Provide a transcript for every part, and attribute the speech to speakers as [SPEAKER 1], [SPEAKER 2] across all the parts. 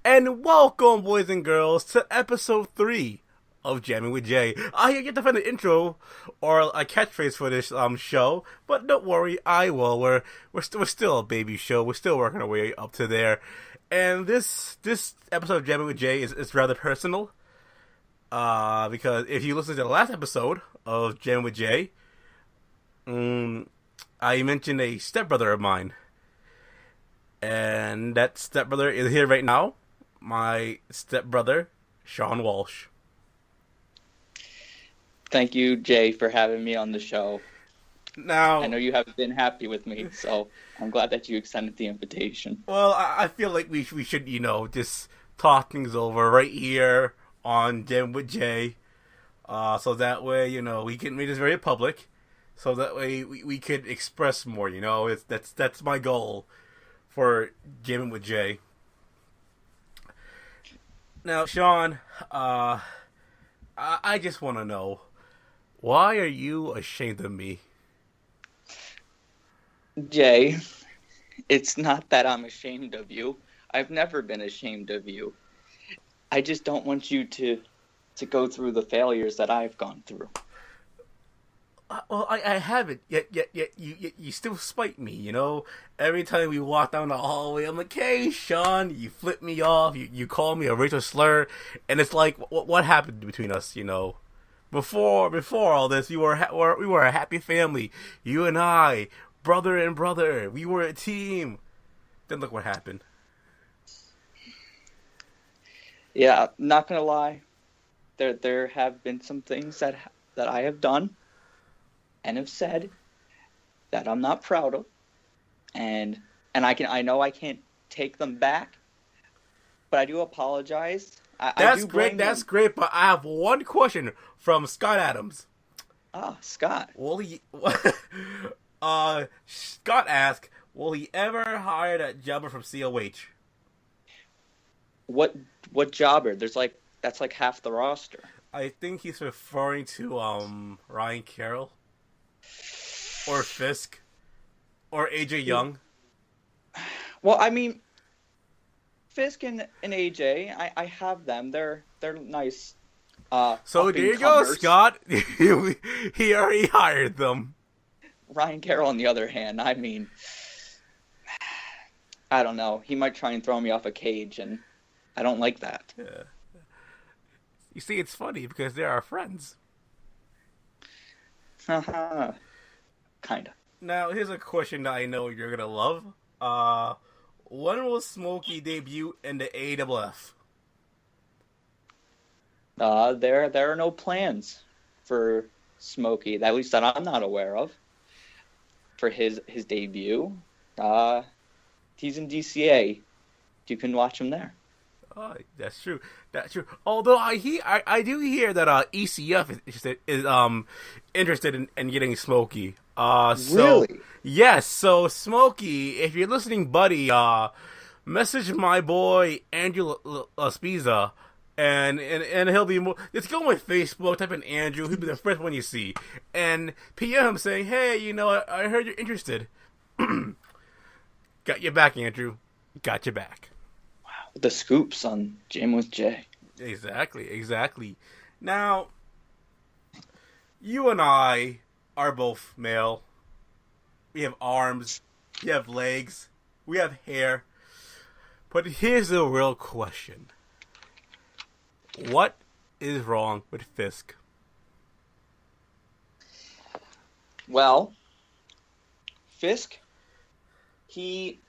[SPEAKER 1] And welcome, boys and girls, to episode 3 of Jammin with Jay. I get to find an intro or a catchphrase for this show, but don't worry, I will. We're still a baby show. We're still working our way up to there. And this episode of Jammin with Jay is rather personal. Because if you listen to the last episode of Jammin with Jay, I mentioned a stepbrother of mine. And that stepbrother is here right now. My stepbrother, Shawn Walsh.
[SPEAKER 2] Thank you, Jay, for having me on the show.
[SPEAKER 1] Now,
[SPEAKER 2] I know you haven't been happy with me, so I'm glad that you extended the invitation.
[SPEAKER 1] Well, I feel like we should, just talk things over right here on Jam with Jay. So that way, we can make this very public. So that way we could express more, that's my goal for Jammin with Jay. Now, Shawn, I just want to know, why are you ashamed of me?
[SPEAKER 2] Jay, it's not that I'm ashamed of you. I've never been ashamed of you. I just don't want you to go through the failures that I've gone through.
[SPEAKER 1] Well, I haven't. Yet you still spite me, Every time we walk down the hallway, I'm like, hey, Shawn, you flip me off, you call me a racial slur, and it's like, what happened between us, Before all this, we were a happy family. You and I, brother and brother, we were a team. Then look what happened.
[SPEAKER 2] Yeah, not gonna lie, there have been some things that I have done and have said that I'm not proud of, and I know I can't take them back, but I do apologize.
[SPEAKER 1] That's great. That's great. But I have one question from Scott Adams.
[SPEAKER 2] Scott.
[SPEAKER 1] Scott asked, "Will he ever hire that jobber from COH?"
[SPEAKER 2] What jobber? That's like half the roster.
[SPEAKER 1] I think he's referring to Ryan Carroll. Or Fisk. Or AJ Young.
[SPEAKER 2] Well, I mean, Fisk and AJ, I have them. They're nice.
[SPEAKER 1] So there you go, Scott. He already hired them.
[SPEAKER 2] Ryan Carroll, on the other hand, I mean, I don't know. He might try and throw me off a cage, and I don't like that.
[SPEAKER 1] Yeah. You see, it's funny because they're our friends.
[SPEAKER 2] Haha. Kinda.
[SPEAKER 1] Now, here's a question that I know you're gonna love. When will Smokey debut in the AWF?
[SPEAKER 2] There are no plans for Smokey, at least that I'm not aware of, for his debut. He's in DCA. You can watch him there.
[SPEAKER 1] Oh, that's true. That's true. Although I do hear that ECF is interested in getting Smokey.
[SPEAKER 2] Really?
[SPEAKER 1] Yes. So Smokey, if you're listening, buddy, message my boy Andrew Spiza, and he'll be more. Just go on my Facebook, type in Andrew. He'll be the first one you see, and PM him saying, "Hey, I heard you're interested. Got your back, Andrew. Got your back."
[SPEAKER 2] The scoops on Jam with Jay.
[SPEAKER 1] Exactly. Now, you and I are both male. We have arms. We have legs. We have hair. But here's the real question. What is wrong with Fisk?
[SPEAKER 2] Well, Fisk, he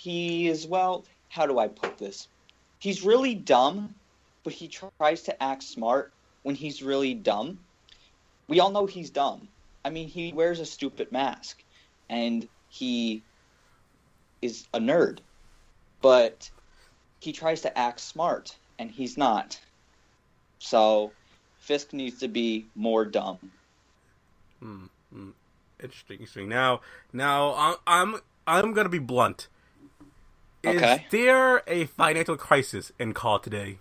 [SPEAKER 2] is, well, how do I put this? He's really dumb, but he tries to act smart when he's really dumb. We all know he's dumb. I mean, he wears a stupid mask, and he is a nerd. But he tries to act smart, and he's not. So, Fisk needs to be more dumb.
[SPEAKER 1] Interesting. Now, I'm gonna be blunt.
[SPEAKER 2] Okay.
[SPEAKER 1] Is there a financial crisis in Call today?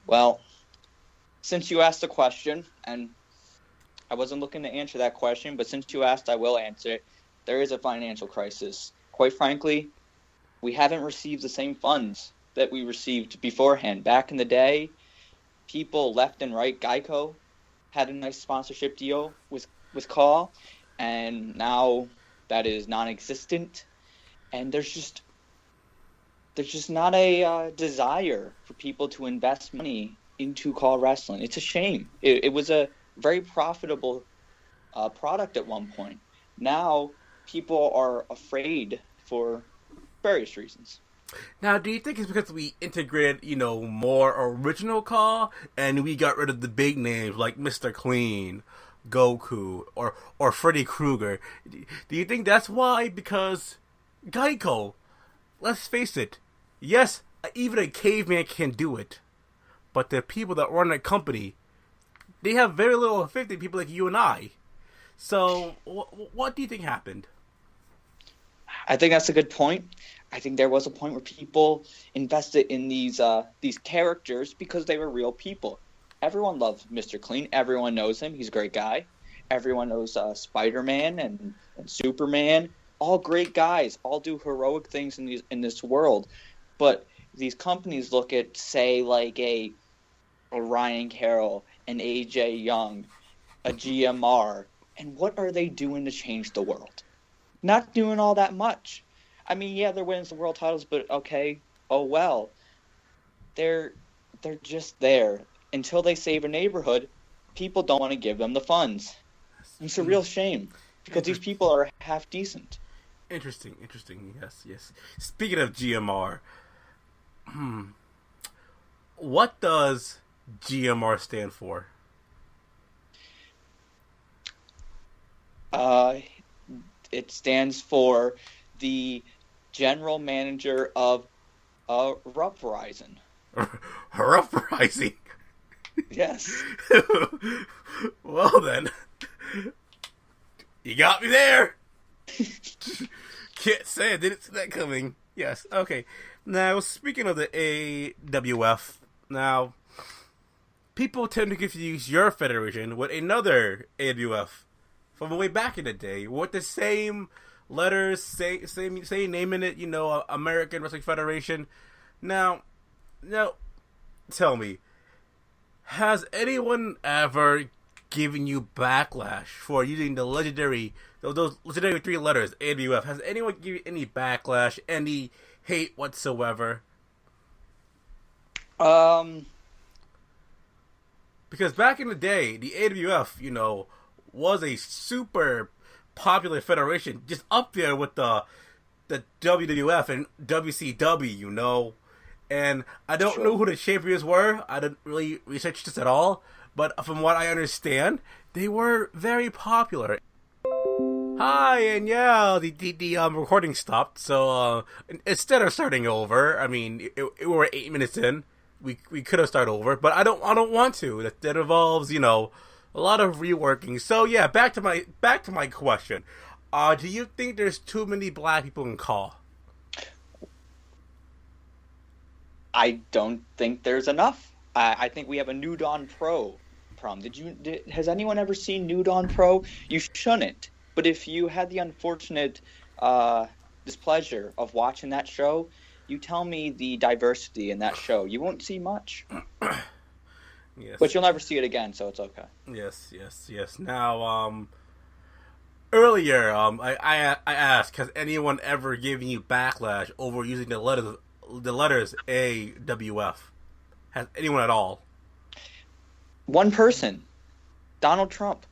[SPEAKER 2] Well, since you asked the question, and I wasn't looking to answer that question, but since you asked, I will answer it. There is a financial crisis. Quite frankly, we haven't received the same funds that we received beforehand. Back in the day, people left and right, Geico had a nice sponsorship deal with Call, and now that is non-existent. And there's just not a desire for people to invest money into Call Wrestling. It's a shame. It was a very profitable product at one point. Now people are afraid for various reasons.
[SPEAKER 1] Now, do you think it's because we integrated, more original Call, and we got rid of the big names like Mr. Clean, Goku, or Freddy Krueger? Do you think that's why? Because Geico, let's face it, yes, even a caveman can do it, but the people that run that company, they have very little affinity to people like you and I. So, what do you think happened?
[SPEAKER 2] I think that's a good point. I think there was a point where people invested in these characters because they were real people. Everyone loves Mr. Clean. Everyone knows him. He's a great guy. Everyone knows Spider-Man and Superman. All great guys. All do heroic things in this world. But these companies look at, say, like a Ryan Carroll, an AJ Young, a GMR, and what are they doing to change the world? Not doing all that much. I mean, yeah, they're winning some world titles, but okay, oh well. They're just there. Until they save a neighborhood, people don't want to give them the funds. It's a real shame, because these people are half decent.
[SPEAKER 1] Interesting. Yes. Speaking of GMR, what does GMR stand for?
[SPEAKER 2] It stands for the general manager of Rough Rising.
[SPEAKER 1] Rough Rising?
[SPEAKER 2] Yes.
[SPEAKER 1] Well then, you got me there. Can't say I didn't see that coming. Yes, okay. Now, speaking of the AWF, now, people tend to confuse your federation with another AWF from way back in the day with the same letters, same name in it, American Wrestling Federation. Now, tell me, has anyone ever given you backlash for using those legendary 3 letters, AWF? Has anyone given you any backlash, any hate whatsoever? Because back in the day, the AWF, was a super popular federation, just up there with the WWF and WCW, And I don't know who the champions were. I didn't really research this at all. But from what I understand, they were very popular. Hi, and yeah, the recording stopped. So instead of starting over, I mean, we were 8 minutes in. We could have started over, but I don't want to. That involves, a lot of reworking. So yeah, back to my question. Do you think there's too many black people in Call?
[SPEAKER 2] I don't think there's enough. I think we have a New Dawn Pro problem. Has anyone ever seen New Dawn Pro? You shouldn't. But if you had the unfortunate displeasure of watching that show, you tell me the diversity in that show. You won't see much.
[SPEAKER 1] Yes.
[SPEAKER 2] But you'll never see it again, so it's okay.
[SPEAKER 1] Yes. Now, earlier, I asked, has anyone ever given you backlash over using the letters AWF? Has anyone at all?
[SPEAKER 2] One person, Donald Trump.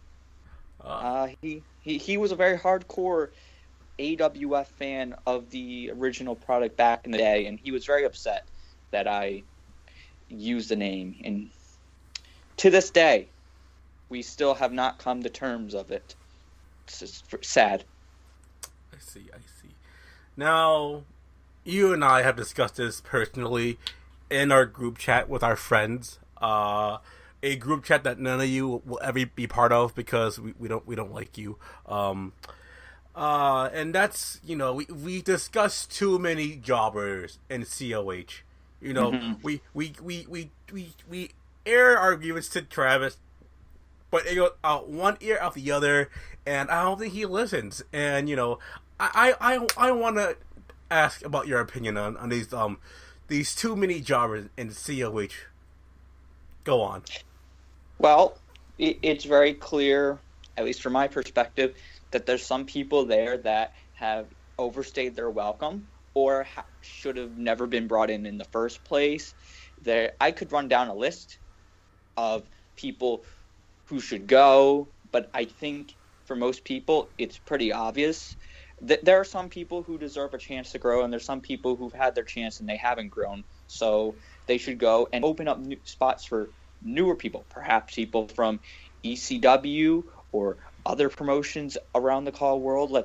[SPEAKER 2] He was a very hardcore AWF fan of the original product back in the day, and he was very upset that I used the name. And to this day, we still have not come to terms of it. It's just sad.
[SPEAKER 1] I see. Now, you and I have discussed this personally in our group chat with our friends. A group chat that none of you will ever be part of because we don't like you. And that's, we discussed too many jobbers in COH. We air our grievance to Travis, but it goes out one ear out the other, and I don't think he listens. And I want to ask about your opinion on these two mini jobbers in COH. Go on.
[SPEAKER 2] Well, it's very clear, at least from my perspective, that there's some people there that have overstayed their welcome or should have never been brought in the first place. I could run down a list of people who should go, but I think for most people it's pretty obvious that there are some people who deserve a chance to grow, and there's some people who've had their chance and they haven't grown, so they should go and open up new spots for newer people, perhaps people from ECW or other promotions around the call world.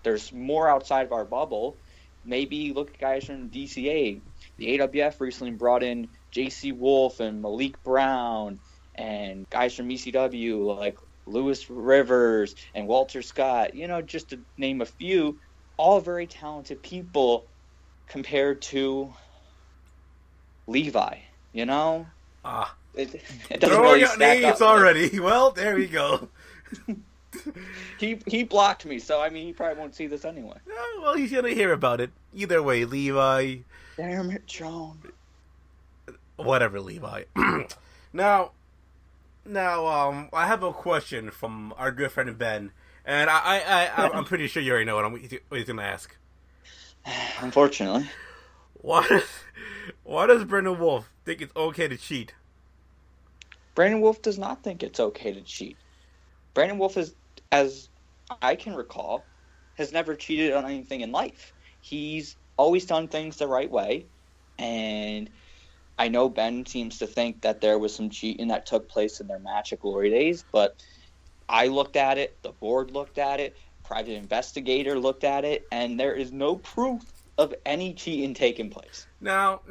[SPEAKER 2] There's more outside of our bubble. Maybe look at guys from DCA. The AWF recently brought in JC Wolf and Malik Brown, and guys from ECW like Lewis Rivers and Walter Scott, just to name a few, all very talented people compared to Levi, It doesn't
[SPEAKER 1] throwing
[SPEAKER 2] really
[SPEAKER 1] out
[SPEAKER 2] stack
[SPEAKER 1] names
[SPEAKER 2] up.
[SPEAKER 1] already. Well, there we go.
[SPEAKER 2] He blocked me, so he probably won't see this anyway.
[SPEAKER 1] Well, he's gonna hear about it either way. Levi,
[SPEAKER 2] Damn it, Shawn.
[SPEAKER 1] whatever, Levi. Now, I have a question from our good friend Ben, and I'm pretty sure you already know what he's gonna ask.
[SPEAKER 2] Unfortunately,
[SPEAKER 1] Why does Brendan Wolf think it's okay to cheat?
[SPEAKER 2] Brandon Wolf does not think it's okay to cheat. Brandon Wolf is, as I can recall, has never cheated on anything in life. He's always done things the right way, and I know Ben seems to think that there was some cheating that took place in their match at Glory Days, but I looked at it, the board looked at it, private investigator looked at it, and there is no proof of any cheating taking place.
[SPEAKER 1] Now,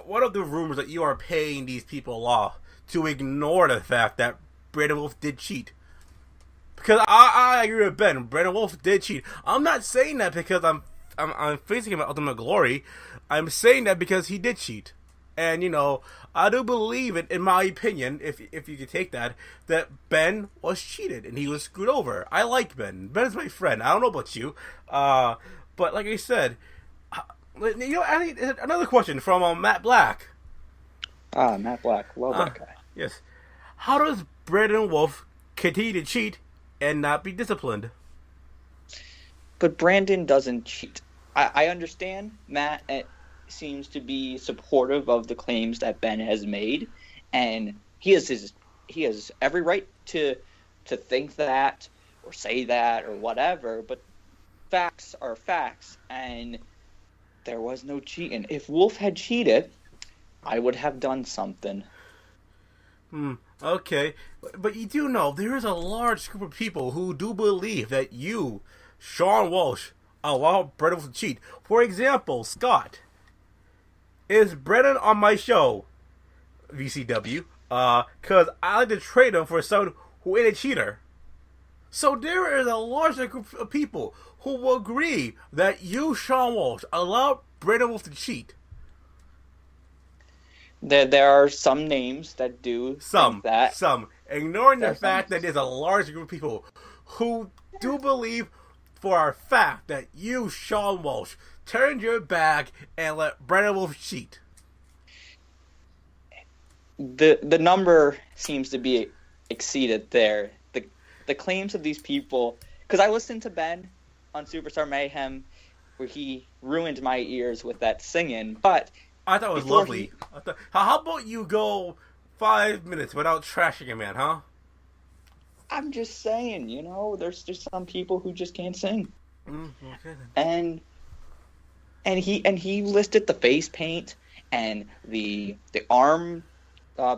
[SPEAKER 1] what of the rumors that you are paying these people off to ignore the fact that Brandon Wolf did cheat? Because I agree with Ben. Brandon Wolf did cheat. I'm not saying that because I'm facing him at Ultimate Glory. I'm saying that because he did cheat. And, I do believe it, in my opinion, if you could take that Ben was cheated and he was screwed over. I like Ben. Ben is my friend. I don't know about you. But like I said, another question from Matt Black.
[SPEAKER 2] Matt Black. Love that guy.
[SPEAKER 1] Yes. How does Brandon Wolf continue to cheat and not be disciplined?
[SPEAKER 2] But Brandon doesn't cheat. I understand Matt seems to be supportive of the claims that Ben has made, and he has every right to think that or say that or whatever, but facts are facts, and there was no cheating. If Wolf had cheated, I would have done something.
[SPEAKER 1] Okay. But you do know there is a large group of people who do believe that you, Shawn Walsh, allowed Brendan Wolf to cheat. For example, Scott. Is Brendan on my show, VCW, because I like to trade him for someone who ain't a cheater. So there is a large group of people who will agree that you, Shawn Walsh, allowed Brendan Wolf to cheat.
[SPEAKER 2] There are some names that do think that.
[SPEAKER 1] Some. Ignoring the fact that there's a large group of people who do believe for a fact that you, Shawn Walsh, turned your back and let Brendan Wolf cheat.
[SPEAKER 2] The number seems to be exceeded there. The claims of these people, because I listened to Ben on Superstar Mayhem, where he ruined my ears with that singing, but
[SPEAKER 1] I thought it was lovely. How about you go 5 minutes without trashing a man, huh?
[SPEAKER 2] I'm just saying, there's just some people who just can't sing.
[SPEAKER 1] Okay then.
[SPEAKER 2] And he listed the face paint and the arm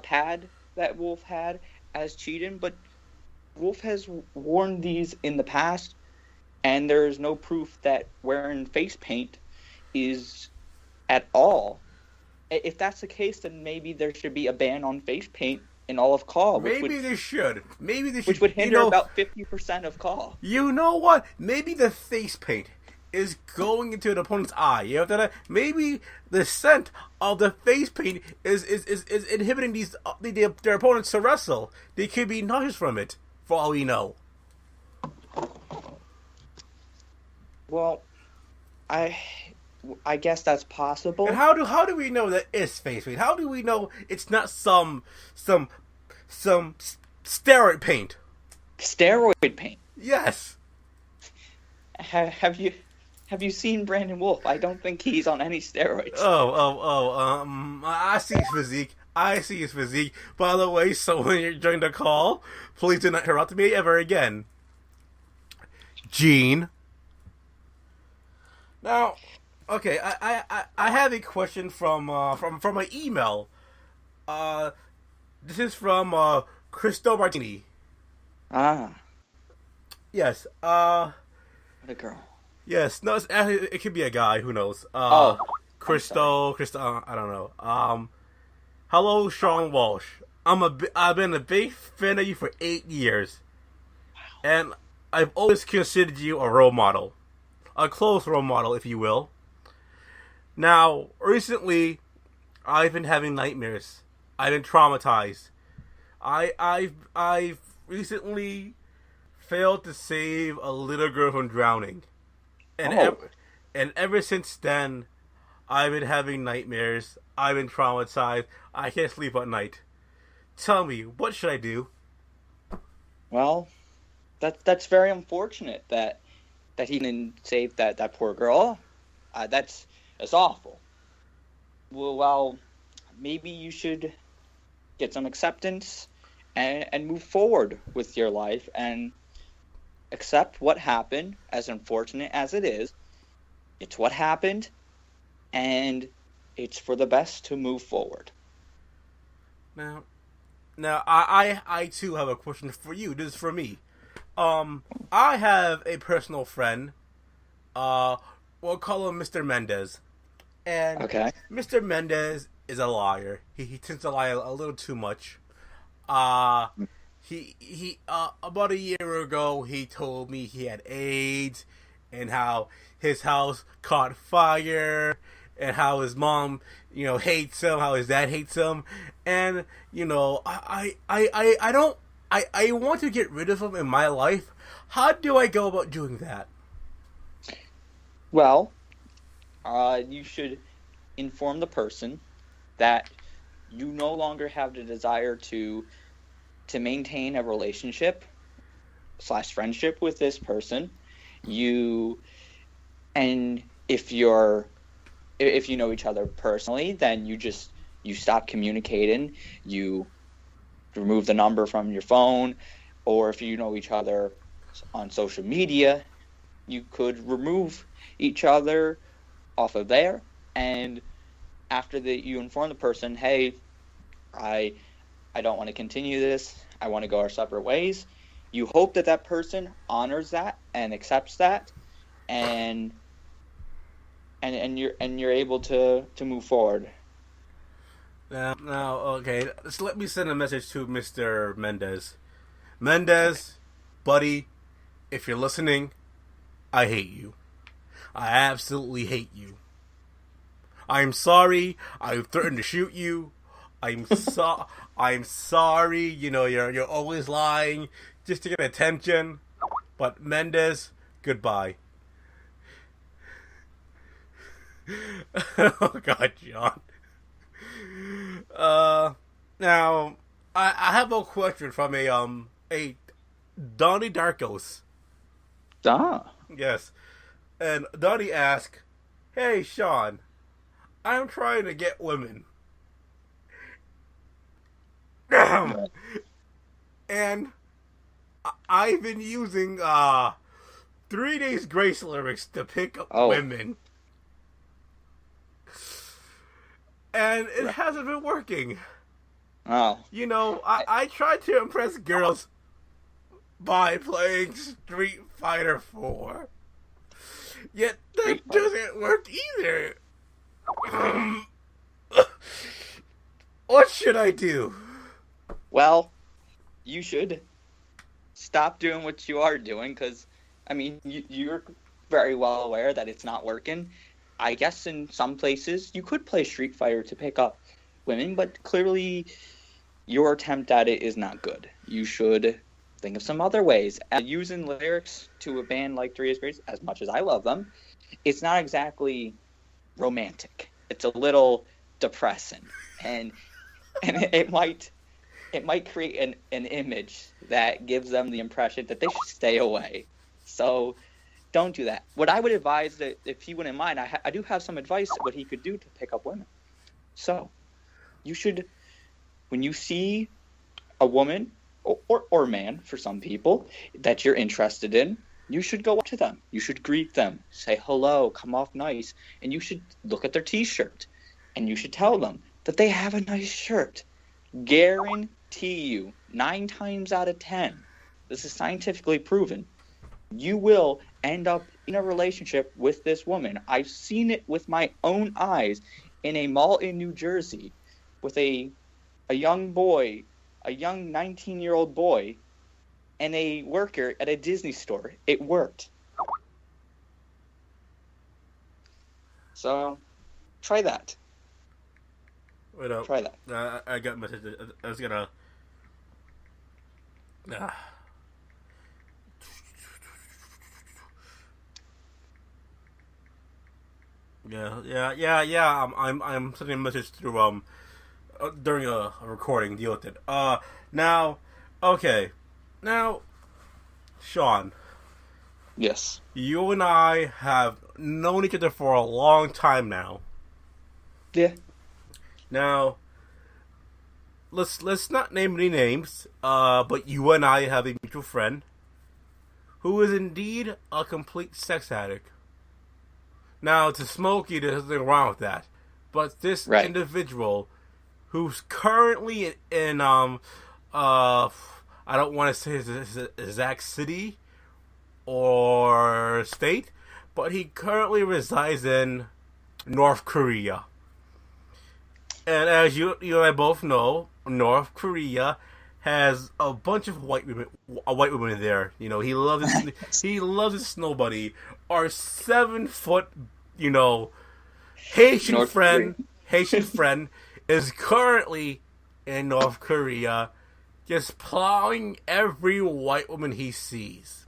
[SPEAKER 2] pad that Wolf had as cheating, but Wolf has worn these in the past, and there is no proof that wearing face paint is at all. If that's the case, then maybe there should be a ban on face paint in all of CAW.
[SPEAKER 1] Maybe they should.
[SPEAKER 2] Which would hinder about 50% of CAW.
[SPEAKER 1] You know what? Maybe the face paint is going into an opponent's eye. You know, maybe the scent of the face paint is inhibiting their opponents to wrestle. They could be nauseous from it, for all we know.
[SPEAKER 2] Well, I guess that's
[SPEAKER 1] And
[SPEAKER 2] possible.
[SPEAKER 1] how do we know that is face paint? How do we know it's not some some steroid paint?
[SPEAKER 2] Steroid paint.
[SPEAKER 1] Yes.
[SPEAKER 2] Have you seen Brandon Wolf? I don't think he's on any steroids.
[SPEAKER 1] I see his physique. I see his physique. By the way, so when you're during the call, please do not interrupt me ever again. Gene. Now, okay, I have a question from my email. This is from Cristo Martini.
[SPEAKER 2] Ah,
[SPEAKER 1] Yes.
[SPEAKER 2] what a girl.
[SPEAKER 1] Yes. No, it could be a guy. Who knows?
[SPEAKER 2] Oh, I'm sorry.
[SPEAKER 1] Cristo. I don't know. Hello, Shawn Walsh. I've been a big fan of you for 8 years, and I've always considered you a role model, a close role model, if you will. Now, recently, I've been having nightmares. I've been traumatized. I've recently failed to save a little girl from drowning, and
[SPEAKER 2] Oh,
[SPEAKER 1] and ever since then, I've been having nightmares. I've been traumatized. I can't sleep at night. Tell me, what should I do?
[SPEAKER 2] well, that's very unfortunate that he didn't save that poor girl. That's awful. Well, maybe you should get some acceptance and move forward with your life and accept what happened, as unfortunate as it is. It's what happened, and it's for the best to move forward.
[SPEAKER 1] Now, now, I too have a question for you. This is for me. I have a personal friend. Uh, we'll call him Mr. Mendez, and
[SPEAKER 2] Okay.
[SPEAKER 1] Mr. Mendez is a liar. He tends to lie a little too much. Uh, he about a year ago he told me he had AIDS and how his house caught fire and how his mom, hates him, how his dad hates him, and I don't I want to get rid of him in my life. How do I go about doing that?
[SPEAKER 2] Well, you should inform the person that you no longer have the desire to maintain a relationship slash friendship with this person. You and if you know each other personally, then you stop communicating. You remove the number from your phone, or if you know each other on social media, you could remove each other off of there. And after that, you inform the person, hey, I I don't want to continue this. I want to go our separate ways. You hope that that person honors that and accepts that, and you're able to move forward.
[SPEAKER 1] Now, okay. So let me send a message to Mr. Mendez. Mendez, buddy, if you're listening, I hate you. I absolutely hate you. I'm sorry. I threatened to shoot you. I'm sorry. You know, you're always lying just to get attention. But Mendez, goodbye. Oh God, John. Now I have a question from a Donnie Darkos.
[SPEAKER 2] Ah.
[SPEAKER 1] Yes, and Donnie asked, "Hey Shawn, I'm trying to get women, and I've been using 3 days grace lyrics to pick up
[SPEAKER 2] Oh.
[SPEAKER 1] women." And it hasn't been working.
[SPEAKER 2] Oh.
[SPEAKER 1] You know, I tried to impress girls by playing Street Fighter 4. Yet that doesn't work either. What should I do?
[SPEAKER 2] Well, you should stop doing what you are doing, because, I mean, you're very well aware that it's not working. I guess in some places you could play Street Fighter to pick up women, but clearly your attempt at it is not good. You should think of some other ways. Using lyrics to a band like Three Days Grace, as much as I love them, it's not exactly romantic. It's a little depressing, and it might create an image that gives them the impression that they should stay away. So don't do that. What I would advise, that if he wouldn't mind, I do have some advice what he could do to pick up women. So you should, when you see a woman or man for some people that you're interested in, you should go up to them. You should greet them, say hello, come off nice, and you should look at their t-shirt, and you should tell them that they have a nice shirt. Guarantee you, 9 times out of 10, this is scientifically proven, you will end up in a relationship with this woman. I've seen it with my own eyes in a mall in New Jersey with a young boy, a young 19-year-old boy, and a worker at a Disney store. It worked. So, try that.
[SPEAKER 1] Wait up.
[SPEAKER 2] Try that.
[SPEAKER 1] I got message. I was gonna. Yeah. I'm sending a message through during a recording. Deal with it. Now, okay. Now, Shawn.
[SPEAKER 2] Yes.
[SPEAKER 1] You and I have known each other for a long time now.
[SPEAKER 2] Yeah.
[SPEAKER 1] Now, let's not name any names. But you and I have a mutual friend who is indeed a complete sex addict. Now, to Smokey, there's nothing wrong with that. But this individual, who's currently in I don't want to say his exact city or state, but he currently resides in North Korea. And as you and I both know, North Korea has a bunch of white women there. You know, he loves his snow buddy. Our 7-foot, Haitian friend is currently in North Korea, just plowing every white woman he sees.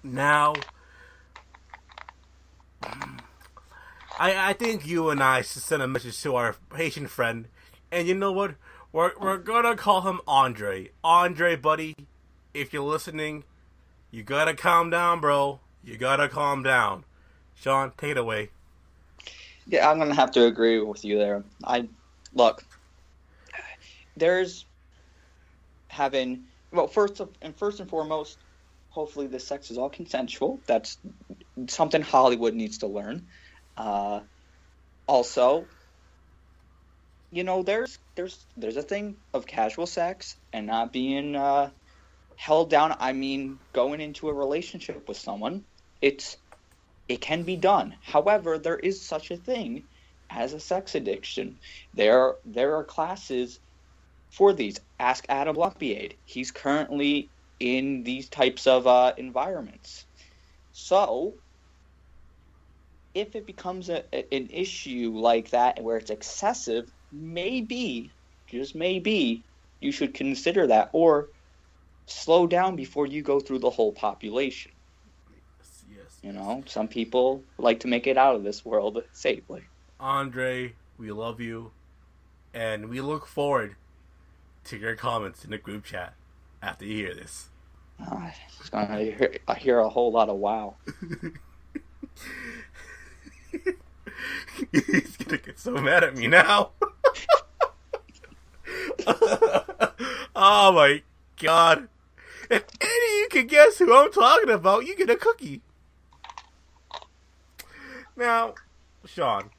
[SPEAKER 1] Now, I think you and I should send a message to our Haitian friend, and you know what? We're gonna call him Andre. Andre, buddy, if you're listening, you gotta calm down, bro. You gotta calm down. Shawn, take it away.
[SPEAKER 2] Yeah, I'm gonna have to agree with you there. Look. There's having first and foremost, hopefully the sex is all consensual. That's something Hollywood needs to learn. Also, there's a thing of casual sex and not being held down. I mean, going into a relationship with someone, it can be done. However, there is such a thing as a sex addiction. There are classes for these. Ask Adam Luckbeade. He's currently in these types of environments. So, if it becomes an issue like that where it's excessive, maybe, just maybe, you should consider that, or slow down before you go through the whole population. Yes. Some people like to make it out of this world safely.
[SPEAKER 1] Andre, we love you, and we look forward to your comments in the group chat after you hear this.
[SPEAKER 2] I hear a whole lot of wow.
[SPEAKER 1] He's gonna get so mad at me now. Oh my god. If any of you can guess who I'm talking about, you get a cookie. Now, Shawn.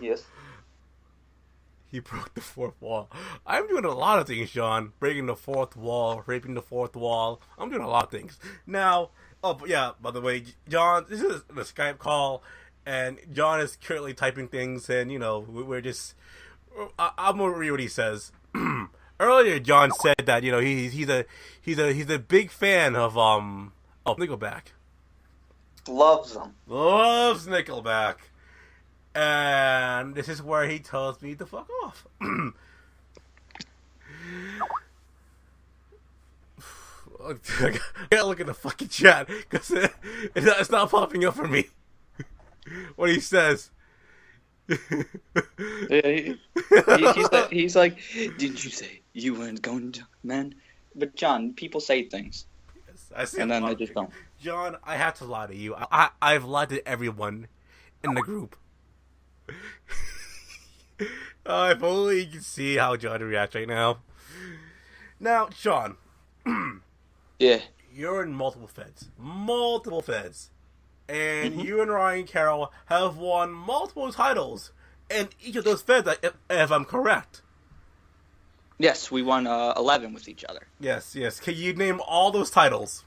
[SPEAKER 2] Yes.
[SPEAKER 1] He broke the fourth wall. I'm doing a lot of things, Shawn. Breaking the fourth wall, raping the fourth wall. I'm doing a lot of things. Now, by the way, John, this is the Skype call, and John is currently typing things, and, we're just... I'm going to read what he says. Earlier, John said that, he's a big fan of Nickelback.
[SPEAKER 2] Loves them.
[SPEAKER 1] Loves Nickelback. And this is where he tells me to fuck off. I gotta look at the fucking chat because it's not popping up for me. What he says.
[SPEAKER 2] Yeah, he's like, did you say you weren't going to, man? But John, people say things,
[SPEAKER 1] I see
[SPEAKER 2] and
[SPEAKER 1] a
[SPEAKER 2] then
[SPEAKER 1] lot
[SPEAKER 2] they
[SPEAKER 1] of
[SPEAKER 2] just don't.
[SPEAKER 1] John, I have to lie to you. I've lied to everyone in the group. If only you could see how John reacts right now. Now, Sean,
[SPEAKER 2] Yeah.
[SPEAKER 1] you're in multiple feds, and
[SPEAKER 2] Hmm.
[SPEAKER 1] you and Ryan Carroll have won multiple titles in each of those feds, if I'm correct.
[SPEAKER 2] Yes, we won 11 with each other.
[SPEAKER 1] Yes. Can you name all those titles?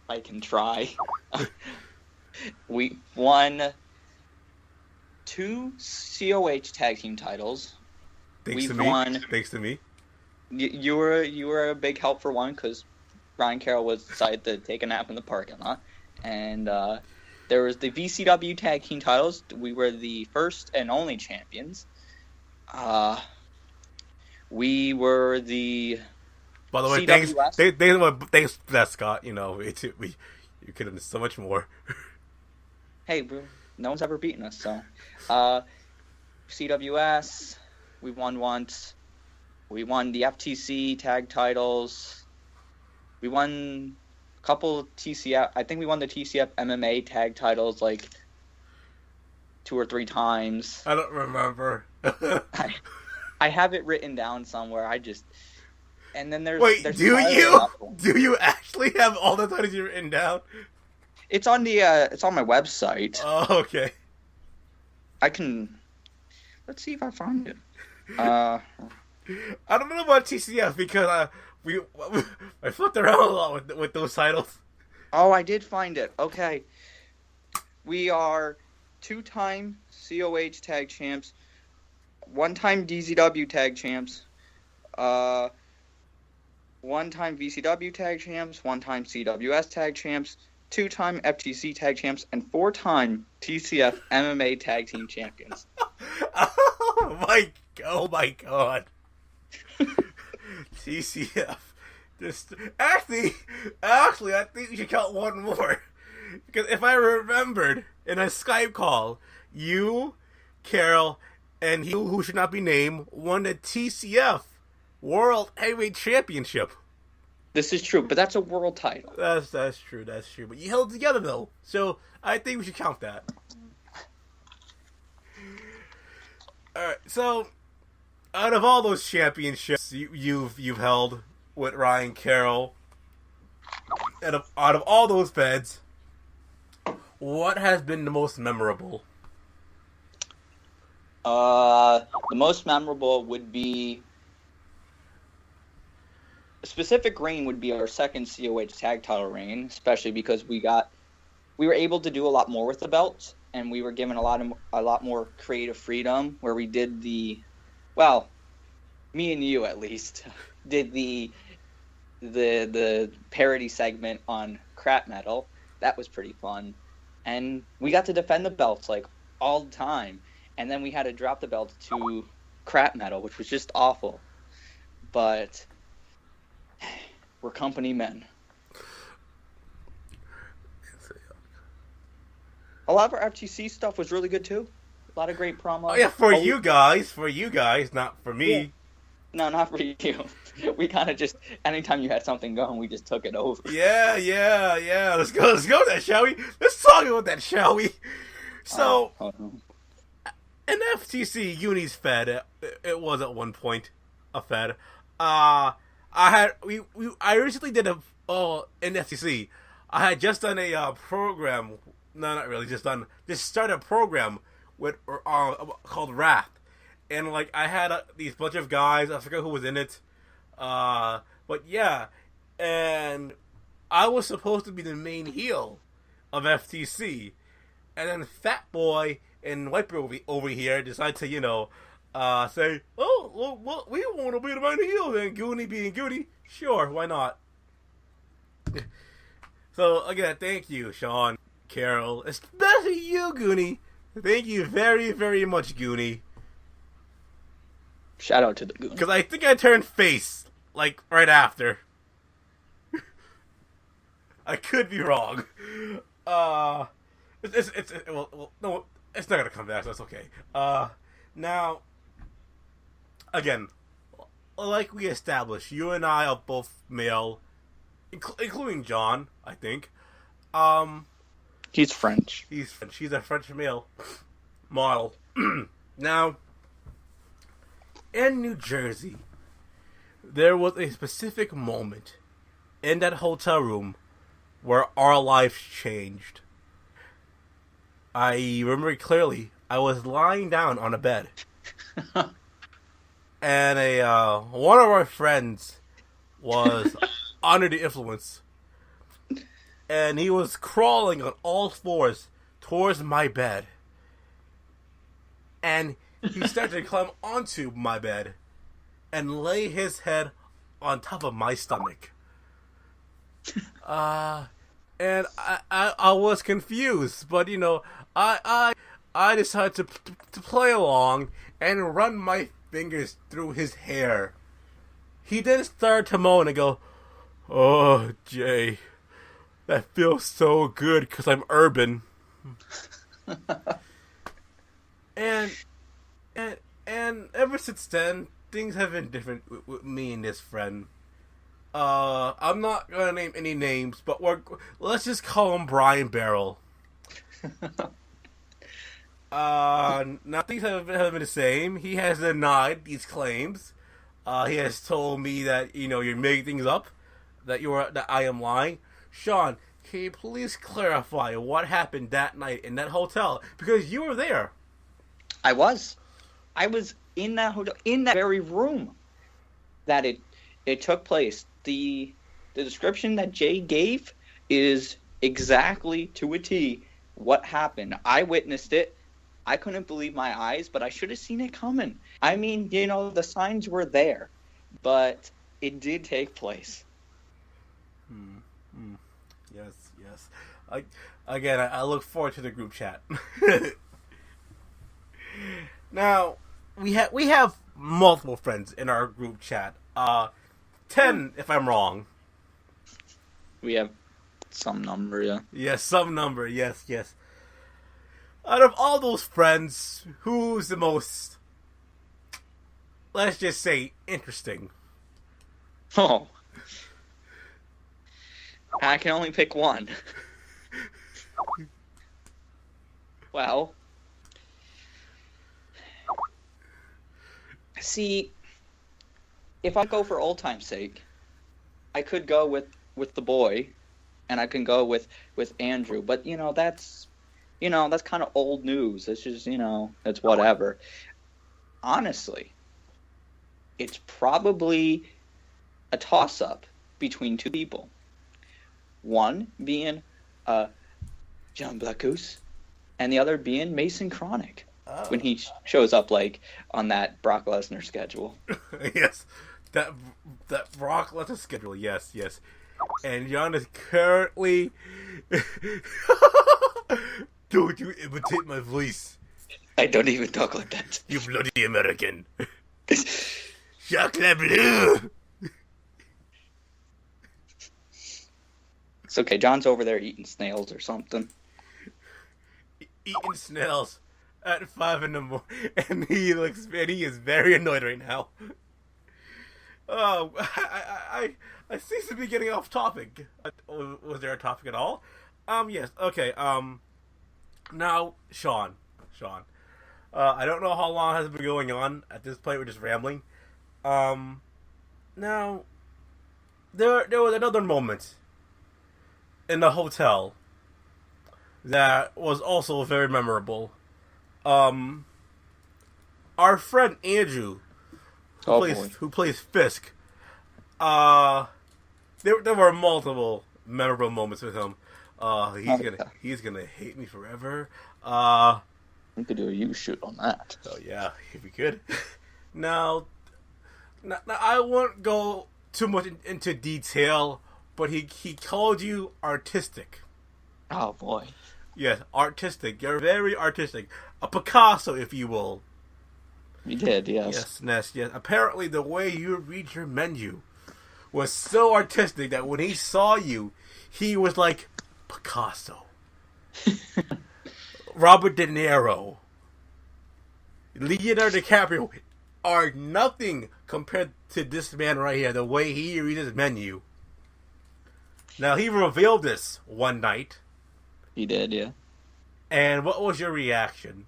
[SPEAKER 2] I can try. We won 2 COH tag team titles.
[SPEAKER 1] Thanks to me.
[SPEAKER 2] You were a big help for one because Ryan Carroll was decided to take a nap in the parking lot, and there was the VCW tag team titles. We were the first and only champions. We were the
[SPEAKER 1] By the way,
[SPEAKER 2] CWS.
[SPEAKER 1] thanks for that, Scott. You could have done so much more.
[SPEAKER 2] Hey, bro, no one's ever beaten us. So, CWS, we won once. We won the FTC tag titles. We won a couple TCF. I think we won the TCF MMA tag titles like 2 or 3 times.
[SPEAKER 1] I don't remember.
[SPEAKER 2] I have it written down somewhere. And then there's
[SPEAKER 1] Wait,
[SPEAKER 2] there's
[SPEAKER 1] do you?
[SPEAKER 2] level.
[SPEAKER 1] Do you actually have all the titles you've written down?
[SPEAKER 2] It's on my website.
[SPEAKER 1] Oh, okay.
[SPEAKER 2] I can. Let's see if I find it.
[SPEAKER 1] I don't know about TCF because I flipped around a lot with those titles.
[SPEAKER 2] Oh, I did find it. Okay. We are 2-time COH tag champs, 1-time DZW tag champs, 1-time VCW tag champs, 1-time CWS tag champs, 2-time FTC tag champs, and 4-time TCF MMA tag team champions.
[SPEAKER 1] Oh my god. TCF. Actually, I think we should count one more. Because if I remembered in a Skype call, you, Carol, and you, who should not be named, won the TCF World Heavyweight Championship.
[SPEAKER 2] This is true, but that's a world title.
[SPEAKER 1] That's true. But you held it together though, so I think we should count that. All right, so out of all those championships you've held with Ryan Carroll, out of all those feds, what has been the most memorable?
[SPEAKER 2] The most memorable would be a specific reign would be our second COH tag title reign, especially because we were able to do a lot more with the belts, and we were given a lot more creative freedom where we did me and you at least did the parody segment on crap metal. That was pretty fun, and we got to defend the belts like all the time, and then we had to drop the belts to crap metal, which was just awful, but we're company men. A lot of our FTC stuff was really good too. A lot of great promos.
[SPEAKER 1] Oh yeah, for you guys, not for me.
[SPEAKER 2] Yeah. No, not for you. We kind of just, anytime you had something going, we just took it over.
[SPEAKER 1] Yeah. Let's go there, shall we? Let's talk about that, shall we? So, an FTC Uni's fed, it was at one point a fed. I recently did in FTC. I had just done a program. No, not really. Just started a program with called Wrath, and like I had these bunch of guys. I forgot who was in it, but yeah, and I was supposed to be the main heel of FTC, and then Fat Boy and White Boy over here decided to say, oh, well, we want to be the main heel then. Goonie being Goonie, sure, why not? So again, thank you, Shawn, Carol, especially you, Goonie. Thank you very, very much, Goonie.
[SPEAKER 2] Shout out to the Goonie.
[SPEAKER 1] Because I think I turned face, like, right after. I could be wrong. Uh, well, no, it's not gonna come back. So that's okay. Now, again, like we established, you and I are both male, including John. I think.
[SPEAKER 2] He's French.
[SPEAKER 1] He's French. He's a French male model. Now, in New Jersey, there was a specific moment in that hotel room where our lives changed. I remember clearly. I was lying down on a bed, and one of our friends was under the influence, and he was crawling on all fours towards my bed, and he started to climb onto my bed and lay his head on top of my stomach. And I was confused, but I decided to play along and run my fingers through his hair. He then started to moan and go, "Oh, Jay, that feels so good because I'm urban." and ever since then, things have been different with me and this friend. I'm not gonna name any names, but let's just call him Brian Barrel. Now things haven't been the same. He has denied these claims. He has told me that you're making things up, that I am lying. Shawn, can you please clarify what happened that night in that hotel? Because you were there.
[SPEAKER 2] I was in that hotel, in that very room that it took place. The description that Jay gave is exactly to a T what happened. I witnessed it. I couldn't believe my eyes, but I should have seen it coming. I mean, the signs were there, but it did take place.
[SPEAKER 1] Yes. I look forward to the group chat. Now, we have multiple friends in our group chat. 10, if I'm wrong.
[SPEAKER 2] We have some number, yeah.
[SPEAKER 1] Yes, some number, yes. Out of all those friends, who's the most, let's just say, interesting?
[SPEAKER 2] Oh. I can only pick one. Well, see, if I go for old time's sake, I could go with the boy, and I can go with Andrew. But that's kind of old news. It's just it's whatever. Honestly, it's probably a toss-up between two people. One being John Blackus, and the other being Mason Chronic. Oh. When he shows up on that Brock Lesnar schedule.
[SPEAKER 1] Yes. That Brock Lesnar schedule, yes. And John is currently don't you imitate my voice.
[SPEAKER 2] I don't even talk like that.
[SPEAKER 1] You bloody American. Jacques LeBleu.
[SPEAKER 2] It's okay, John's over there eating snails or something.
[SPEAKER 1] Eating snails at 5 a.m, and he is very annoyed right now. Oh, I seem to be getting off topic. Was there a topic at all? Yes. Okay. Now, Shawn. I don't know how long has been going on. At this point, we're just rambling. Now, there was another moment in the hotel that was also very memorable. Our friend Andrew, who plays Fisk, there were multiple memorable moments with him. He's gonna hate me forever.
[SPEAKER 2] We could do a U-shoot on that.
[SPEAKER 1] Oh yeah, if we could. Now I won't go too much into detail, but he called you artistic.
[SPEAKER 2] Oh boy.
[SPEAKER 1] Yes, artistic. You're very artistic. A Picasso, if you will.
[SPEAKER 2] You did, yes.
[SPEAKER 1] Yes. Apparently, the way you read your menu was so artistic that when he saw you, he was like, Picasso. Robert De Niro, Leonardo DiCaprio are nothing compared to this man right here. The way he reads his menu. Now he revealed this one night.
[SPEAKER 2] He did, yeah.
[SPEAKER 1] And what was your reaction?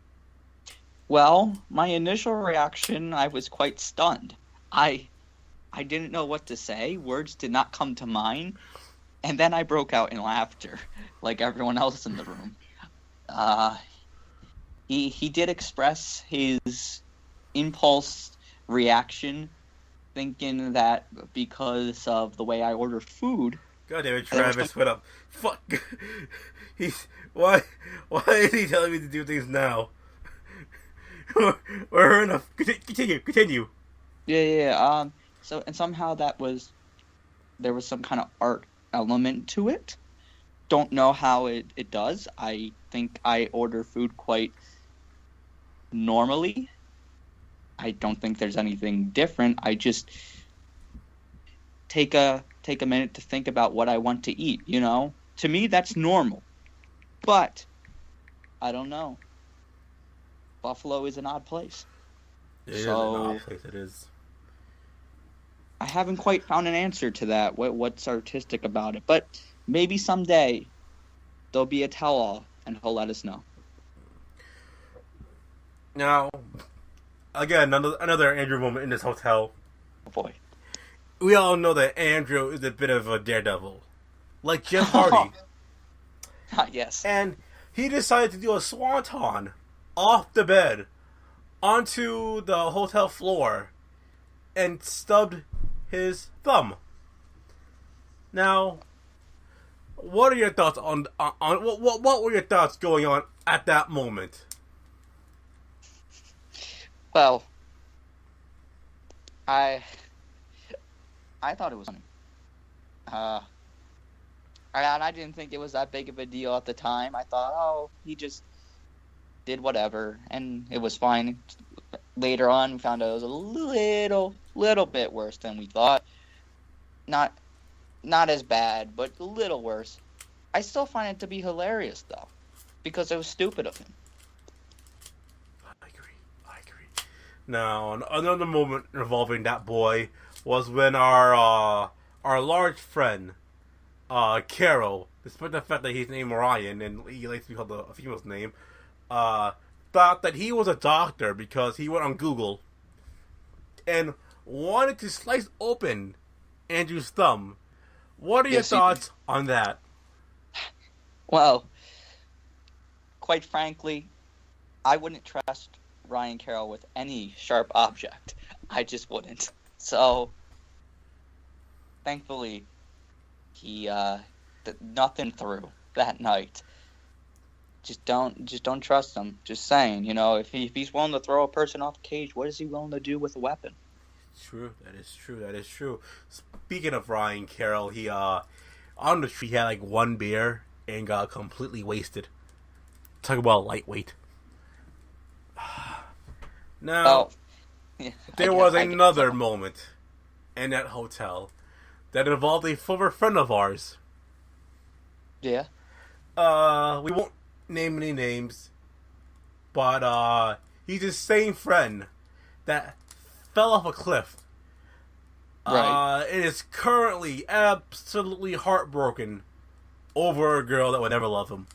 [SPEAKER 2] Well, my initial reaction, I was quite stunned. I didn't know what to say. Words did not come to mind. And then I broke out in laughter, like everyone else in the room. He did express his impulse reaction, thinking that because of the way I order food.
[SPEAKER 1] God damn it, Travis, what up? Fuck. Why is he telling me to do things now? We're enough. Continue.
[SPEAKER 2] Yeah. So, and somehow there was some kind of art element to it. Don't know how it does. I think I order food quite normally. I don't think there's anything different. I just take a minute to think about what I want to eat, you know? To me, that's normal. But I don't know. Buffalo is an odd place.
[SPEAKER 1] It is an odd place, it is.
[SPEAKER 2] I haven't quite found an answer to that. What's artistic about it? But maybe someday there'll be a tell-all, and he'll let us know.
[SPEAKER 1] Now, again, another Andrew moment in this hotel.
[SPEAKER 2] Oh boy.
[SPEAKER 1] We all know that Andrew is a bit of a daredevil. Like Jim Hardy.
[SPEAKER 2] Yes.
[SPEAKER 1] And he decided to do a swanton off the bed onto the hotel floor and stubbed his thumb. Now, what are your thoughts on what were your thoughts going on at that moment?
[SPEAKER 2] Well, I thought it was funny. And I didn't think it was that big of a deal at the time. I thought, oh, he just did whatever, and it was fine. Later on, we found out it was a little bit worse than we thought. Not as bad, but a little worse. I still find it to be hilarious, though, because it was stupid of him.
[SPEAKER 1] I agree. Now, another moment involving that boy was when our large friend, Carol, despite the fact that he's named Ryan and he likes to be called a female's name, thought that he was a doctor because he went on Google and wanted to slice open Andrew's thumb. What are your thoughts on that?
[SPEAKER 2] Well, quite frankly, I wouldn't trust Ryan Carroll with any sharp object. I just wouldn't. So, thankfully, he nothing through that night. Just don't trust him. Just saying, you know, if he's willing to throw a person off the cage, what is he willing to do with a weapon?
[SPEAKER 1] True, that is true. Speaking of Ryan Carroll, he on the street he had like one beer and got completely wasted. Talk about lightweight. Now, there was another moment in that hotel that involved a former friend of ours.
[SPEAKER 2] Yeah.
[SPEAKER 1] We won't name any names, but he's the same friend that fell off a cliff.
[SPEAKER 2] Right.
[SPEAKER 1] And is currently absolutely heartbroken over a girl that would never love him.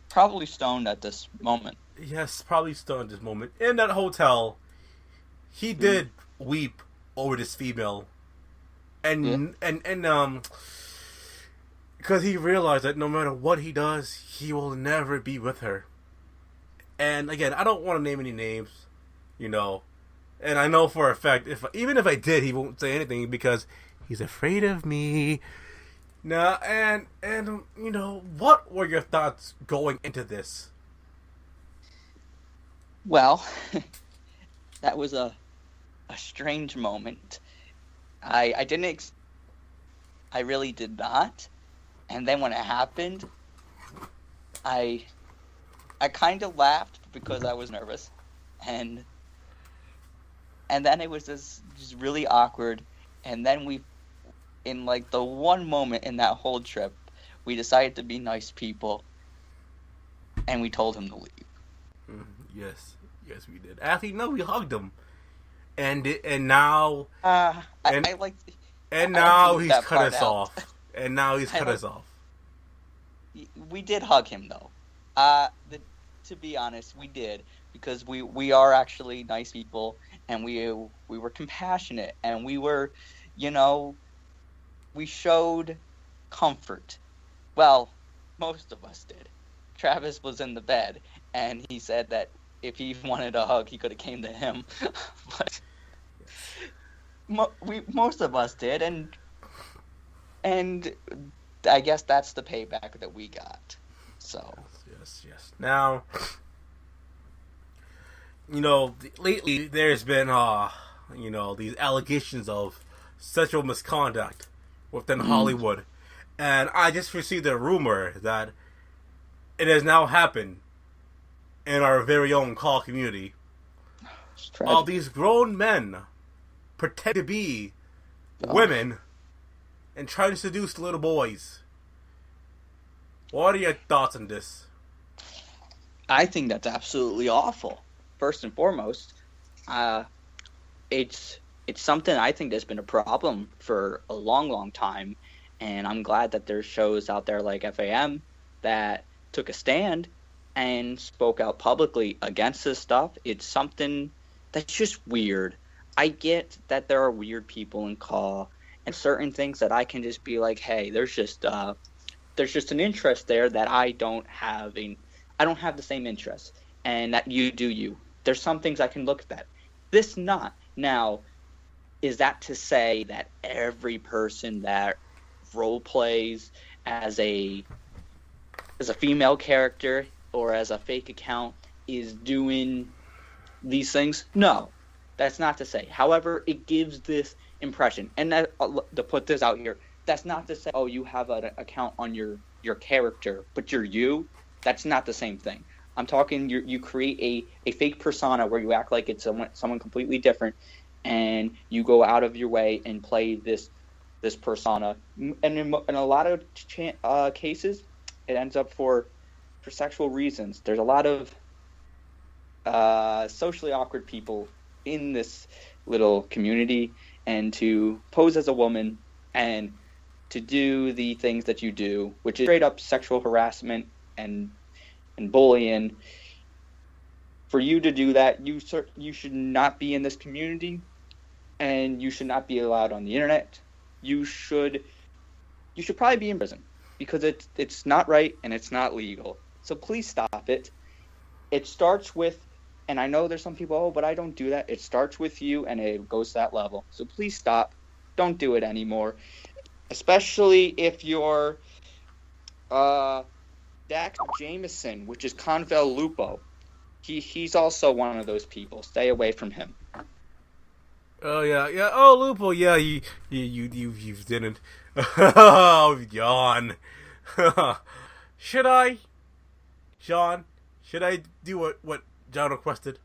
[SPEAKER 2] Probably stoned at this moment.
[SPEAKER 1] Yes, probably stoned at this moment. In that hotel, he did weep over this female. And because he realized that no matter what he does, he will never be with her. And again, I don't want to name any names, you know. And I know for a fact, even if I did, he won't say anything because he's afraid of me. Now, and you know, what were your thoughts going into this?
[SPEAKER 2] Well, that was a strange moment. I didn't. I really did not. And then when it happened, I kind of laughed because I was nervous, and then it was just really awkward. And then in like the one moment in that whole trip, we decided to be nice people, and we told him to leave.
[SPEAKER 1] Yes, yes, we did. Actually, no, we hugged him, and now
[SPEAKER 2] I like.
[SPEAKER 1] and
[SPEAKER 2] I
[SPEAKER 1] now
[SPEAKER 2] leave
[SPEAKER 1] he's
[SPEAKER 2] that
[SPEAKER 1] cut
[SPEAKER 2] part
[SPEAKER 1] us
[SPEAKER 2] out.
[SPEAKER 1] off, and now he's cut us off.
[SPEAKER 2] We did hug him though. To be honest, we did, because we are actually nice people, and we were compassionate, and we were, we showed comfort. Well, most of us did. Travis was in the bed, and he said that if he wanted a hug, he could have came to him. But most of us did, and I guess that's the payback that we got. So
[SPEAKER 1] Yes. Now, lately there's been these allegations of sexual misconduct within Hollywood, and I just received a rumor that it has now happened in our very own call community. All these grown men pretend to be women and try to seduce little boys. What are your thoughts on this?
[SPEAKER 2] I think that's absolutely awful. First and foremost, it's something I think that's been a problem for a long, long time, and I'm glad that there's shows out there like FAM that took a stand and spoke out publicly against this stuff. It's something that's just weird. I get that there are weird people in call, and certain things that I can just be like, hey, there's just an interest there that I don't have the same interest, and that you do you. There's some things I can look at that. This not. Now, is that to say that every person that role plays as a female character or as a fake account is doing these things? No, that's not to say. However, it gives this impression, and that, to put this out here, that's not to say, oh, you have an account on your character, but you're you. That's not the same thing. I'm talking you create a fake persona where you act like it's someone completely different, and you go out of your way and play this persona. And in a lot of cases, it ends up for sexual reasons. There's a lot of socially awkward people in this little community, and to pose as a woman and to do the things that you do, which is straight up sexual harassment and bullying. For you to do that, you should not be in this community, and you should not be allowed on the internet. You should probably be in prison, because it's not right and it's not legal. So please stop it. It starts with, and I know there's some people, oh, but I don't do that. It starts with you, and it goes to that level. So please stop. Don't do it anymore. Especially if you're Dax Jameson, which is Convel Lupo. He's also one of those people. Stay away from him.
[SPEAKER 1] Oh yeah. Oh, Lupo, yeah. You didn't. Oh, yawn. Should I, Shawn? Should I do what John requested?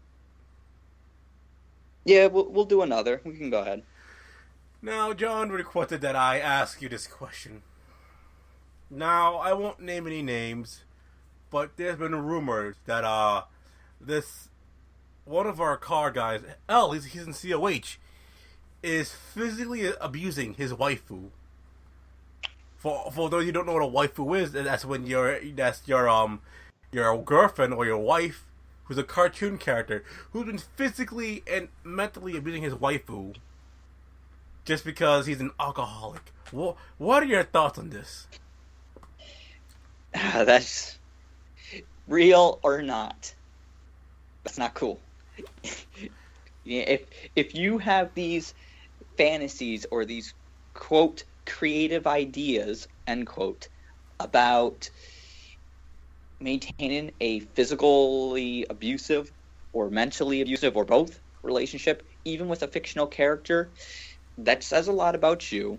[SPEAKER 2] Yeah, we'll do another. We can go ahead.
[SPEAKER 1] Now, John requested that I ask you this question. Now, I won't name any names, but there's been rumors that this one of our car guys, he's in COH, is physically abusing his waifu. For those who don't know what a waifu is, that's when your girlfriend or your wife, who's a cartoon character, who's been physically and mentally abusing his waifu just because he's an alcoholic. What are your thoughts on this?
[SPEAKER 2] That's real or not. That's not cool. If you have these fantasies or these, quote, creative ideas, end quote, about maintaining a physically abusive or mentally abusive or both relationship, even with a fictional character, that says a lot about you.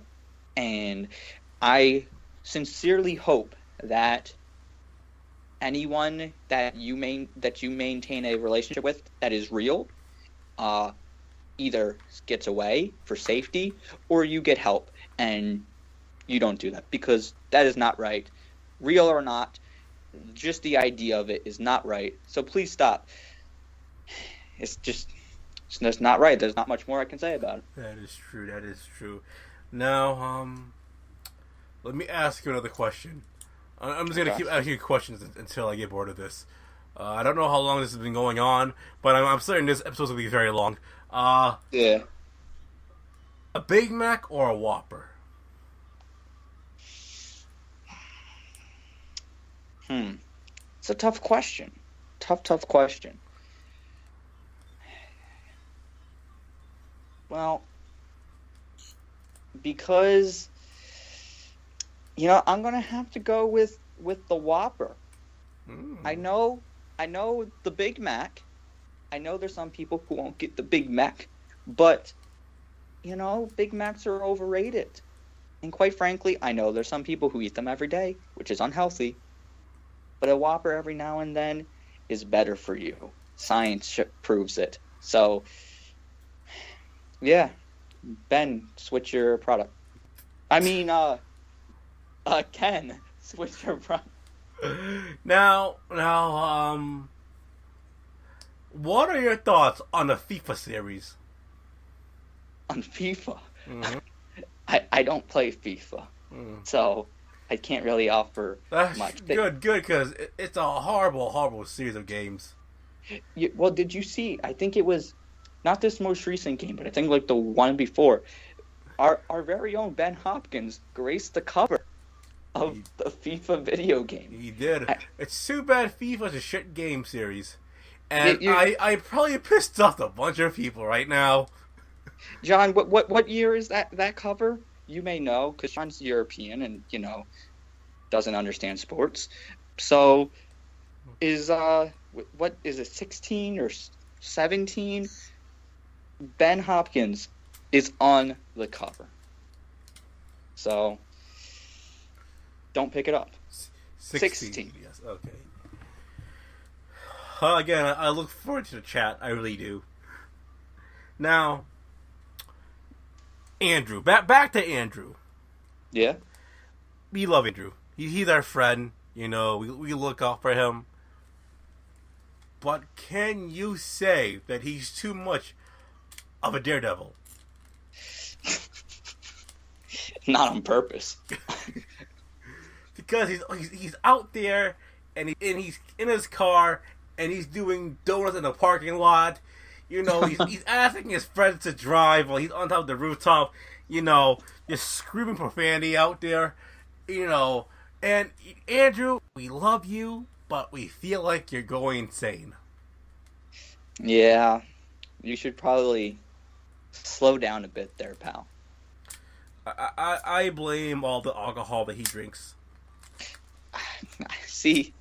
[SPEAKER 2] And I sincerely hope that anyone that you maintain a relationship with that is real, either gets away for safety or you get help and you don't do that, because that is not right. Real or not, just the idea of it is not right. So please stop. It's just not right. There's not much more I can say about it.
[SPEAKER 1] That is true. That is true. Now, let me ask you another question. I'm just gonna keep asking you questions until I get bored of this. I don't know how long this has been going on, but I'm certain this episode's gonna be very long.
[SPEAKER 2] Yeah.
[SPEAKER 1] A Big Mac or a Whopper?
[SPEAKER 2] It's a tough question. Tough question. Well, because I'm gonna have to go with the Whopper. I know the Big Mac. I know there's some people who won't get the Big Mac, but Big Macs are overrated. And quite frankly, I know there's some people who eat them every day, which is unhealthy. But a Whopper every now and then is better for you. Science proves it. So, yeah, Ben, switch your product. I mean, Ken, switch your product.
[SPEAKER 1] Now, what are your thoughts on the FIFA series?
[SPEAKER 2] On FIFA?
[SPEAKER 1] Mm-hmm.
[SPEAKER 2] I don't play FIFA, so I can't really offer
[SPEAKER 1] That's
[SPEAKER 2] much.
[SPEAKER 1] Good, because it's a horrible series of games.
[SPEAKER 2] Well, did you see? I think it was not this most recent game, but I think like the one before. Our very own Ben Hopkins graced the cover of the FIFA video game.
[SPEAKER 1] He did. It's too bad FIFA's a shit game series. And I probably pissed off a bunch of people right now.
[SPEAKER 2] John, what year is that cover? You may know, because John's European and, doesn't understand sports. So, what is it, 16 or 17? Ben Hopkins is on the cover. So, don't pick it up. 16.
[SPEAKER 1] Yes, okay. Again, I look forward to the chat. I really do. Now, Andrew. Back to Andrew.
[SPEAKER 2] Yeah?
[SPEAKER 1] We love Andrew. He's our friend. We look out for him. But can you say that he's too much of a daredevil?
[SPEAKER 2] Not on purpose.
[SPEAKER 1] Because he's out there and he's in his car and he's doing donuts in the parking lot. He's asking his friends to drive while he's on top of the rooftop. Just screaming profanity out there. And Andrew, we love you, but we feel like you're going insane.
[SPEAKER 2] Yeah, you should probably slow down a bit there, pal.
[SPEAKER 1] I blame all the alcohol that he drinks.
[SPEAKER 2] See,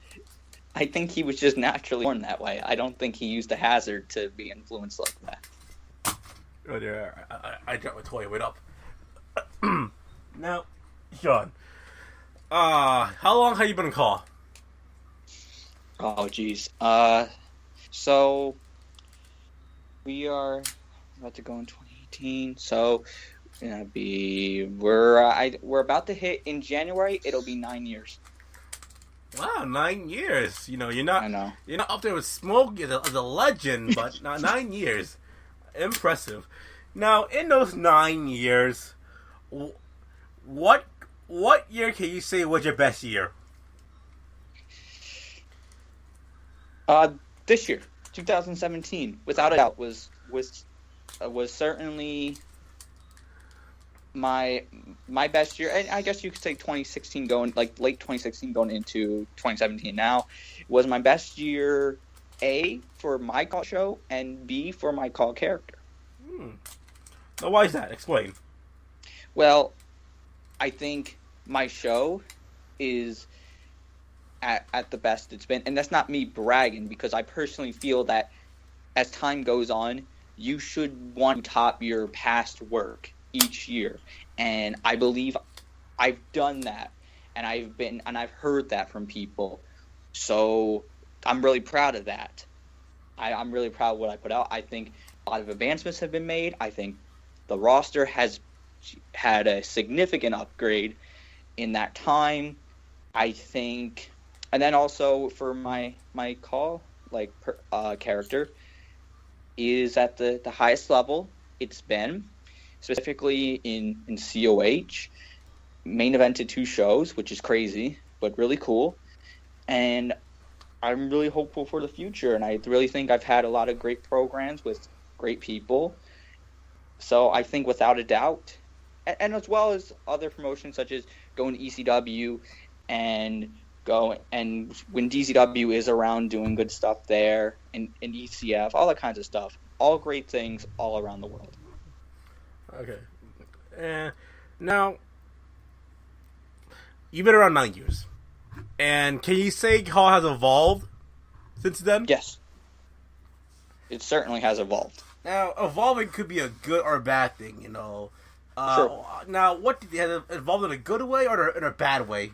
[SPEAKER 2] I think he was just naturally born that way. I don't think he used a hazard to be influenced like that.
[SPEAKER 1] Oh, there. I dropped my toy. Wait up. Now, Shawn. How long have you been in call?
[SPEAKER 2] Oh, geez. So we are about to go in 2018. So we're about to hit in January. It'll be 9 years.
[SPEAKER 1] Wow, 9 years. You're not.
[SPEAKER 2] I know.
[SPEAKER 1] You're not up there with Smokey as a legend, but 9 years. Impressive. Now, in those 9 years, what year can you say was your best year?
[SPEAKER 2] This year, 2017, without a doubt, was certainly my best year. And I guess you could say 2016 late 2016 going into 2017 now was my best year, A, for my call show, and B, for my call character.
[SPEAKER 1] Now, why is that? Explain.
[SPEAKER 2] Well, I think my show is at the best it's been. And that's not me bragging, because I personally feel that as time goes on, you should want to top your past work each year. And I believe I've done that. And I've heard that from people. So I'm really proud of that. I'm really proud of what I put out. I think a lot of advancements have been made. I think the roster has had a significant upgrade in that time. I think And then also for my call character is at the highest level it's been, specifically in COH. Main evented 2 shows, which is crazy, but really cool. And I'm really hopeful for the future, and I really think I've had a lot of great programs with great people. So I think without a doubt, and as well as other promotions such as going to ECW and when DCW is around doing good stuff there, and ECF, all that kinds of stuff. All great things all around the world.
[SPEAKER 1] Okay. Now, you've been around 9 years. And can you say how it has evolved since then?
[SPEAKER 2] Yes. It certainly has evolved.
[SPEAKER 1] Now, evolving could be a good or a bad thing, you know.
[SPEAKER 2] Sure.
[SPEAKER 1] Now, has it evolved in a good way or in a bad way?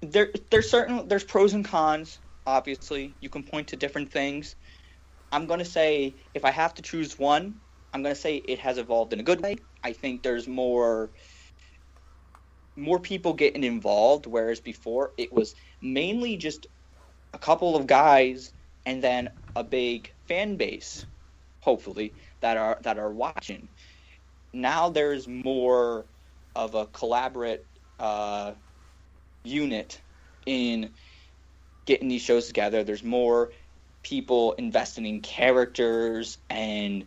[SPEAKER 2] There's pros and cons. Obviously, you can point to different things. I'm gonna say if I have to choose one, I'm gonna say it has evolved in a good way. I think there's more people getting involved, whereas before it was mainly just a couple of guys and then a big fan base, hopefully, that are watching. Now there's more of a collaborate unit in getting these shows together. There's more people investing in characters, and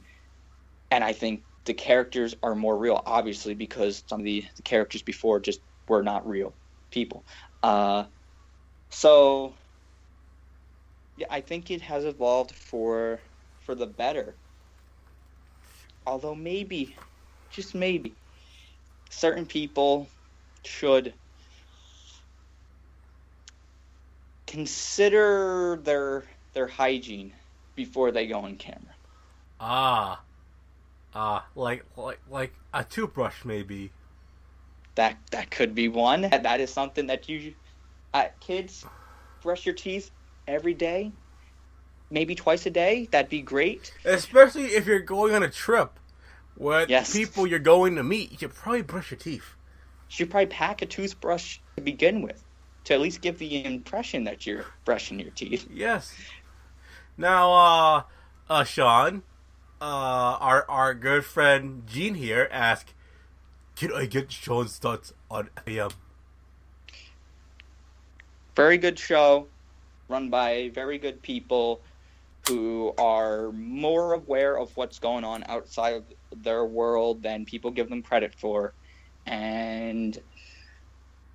[SPEAKER 2] I think the characters are more real, obviously, because some of the characters before just were not real people. So yeah, I think it has evolved for the better. Although maybe, just maybe, certain people should consider their hygiene before they go on camera.
[SPEAKER 1] Like a toothbrush, maybe.
[SPEAKER 2] That could be one. That is something that kids, brush your teeth every day, maybe twice a day. That'd be great.
[SPEAKER 1] Especially if you're going on a trip with
[SPEAKER 2] Yes.
[SPEAKER 1] people you're going to meet, you should probably brush your teeth.
[SPEAKER 2] You should probably pack a toothbrush to begin with, to at least give the impression that you're brushing your teeth.
[SPEAKER 1] Yes. Now, Shawn, our good friend Gene here asked, "Can I get Shawn's thoughts on FAM?"
[SPEAKER 2] Very good show, run by very good people who are more aware of what's going on outside of their world than people give them credit for. And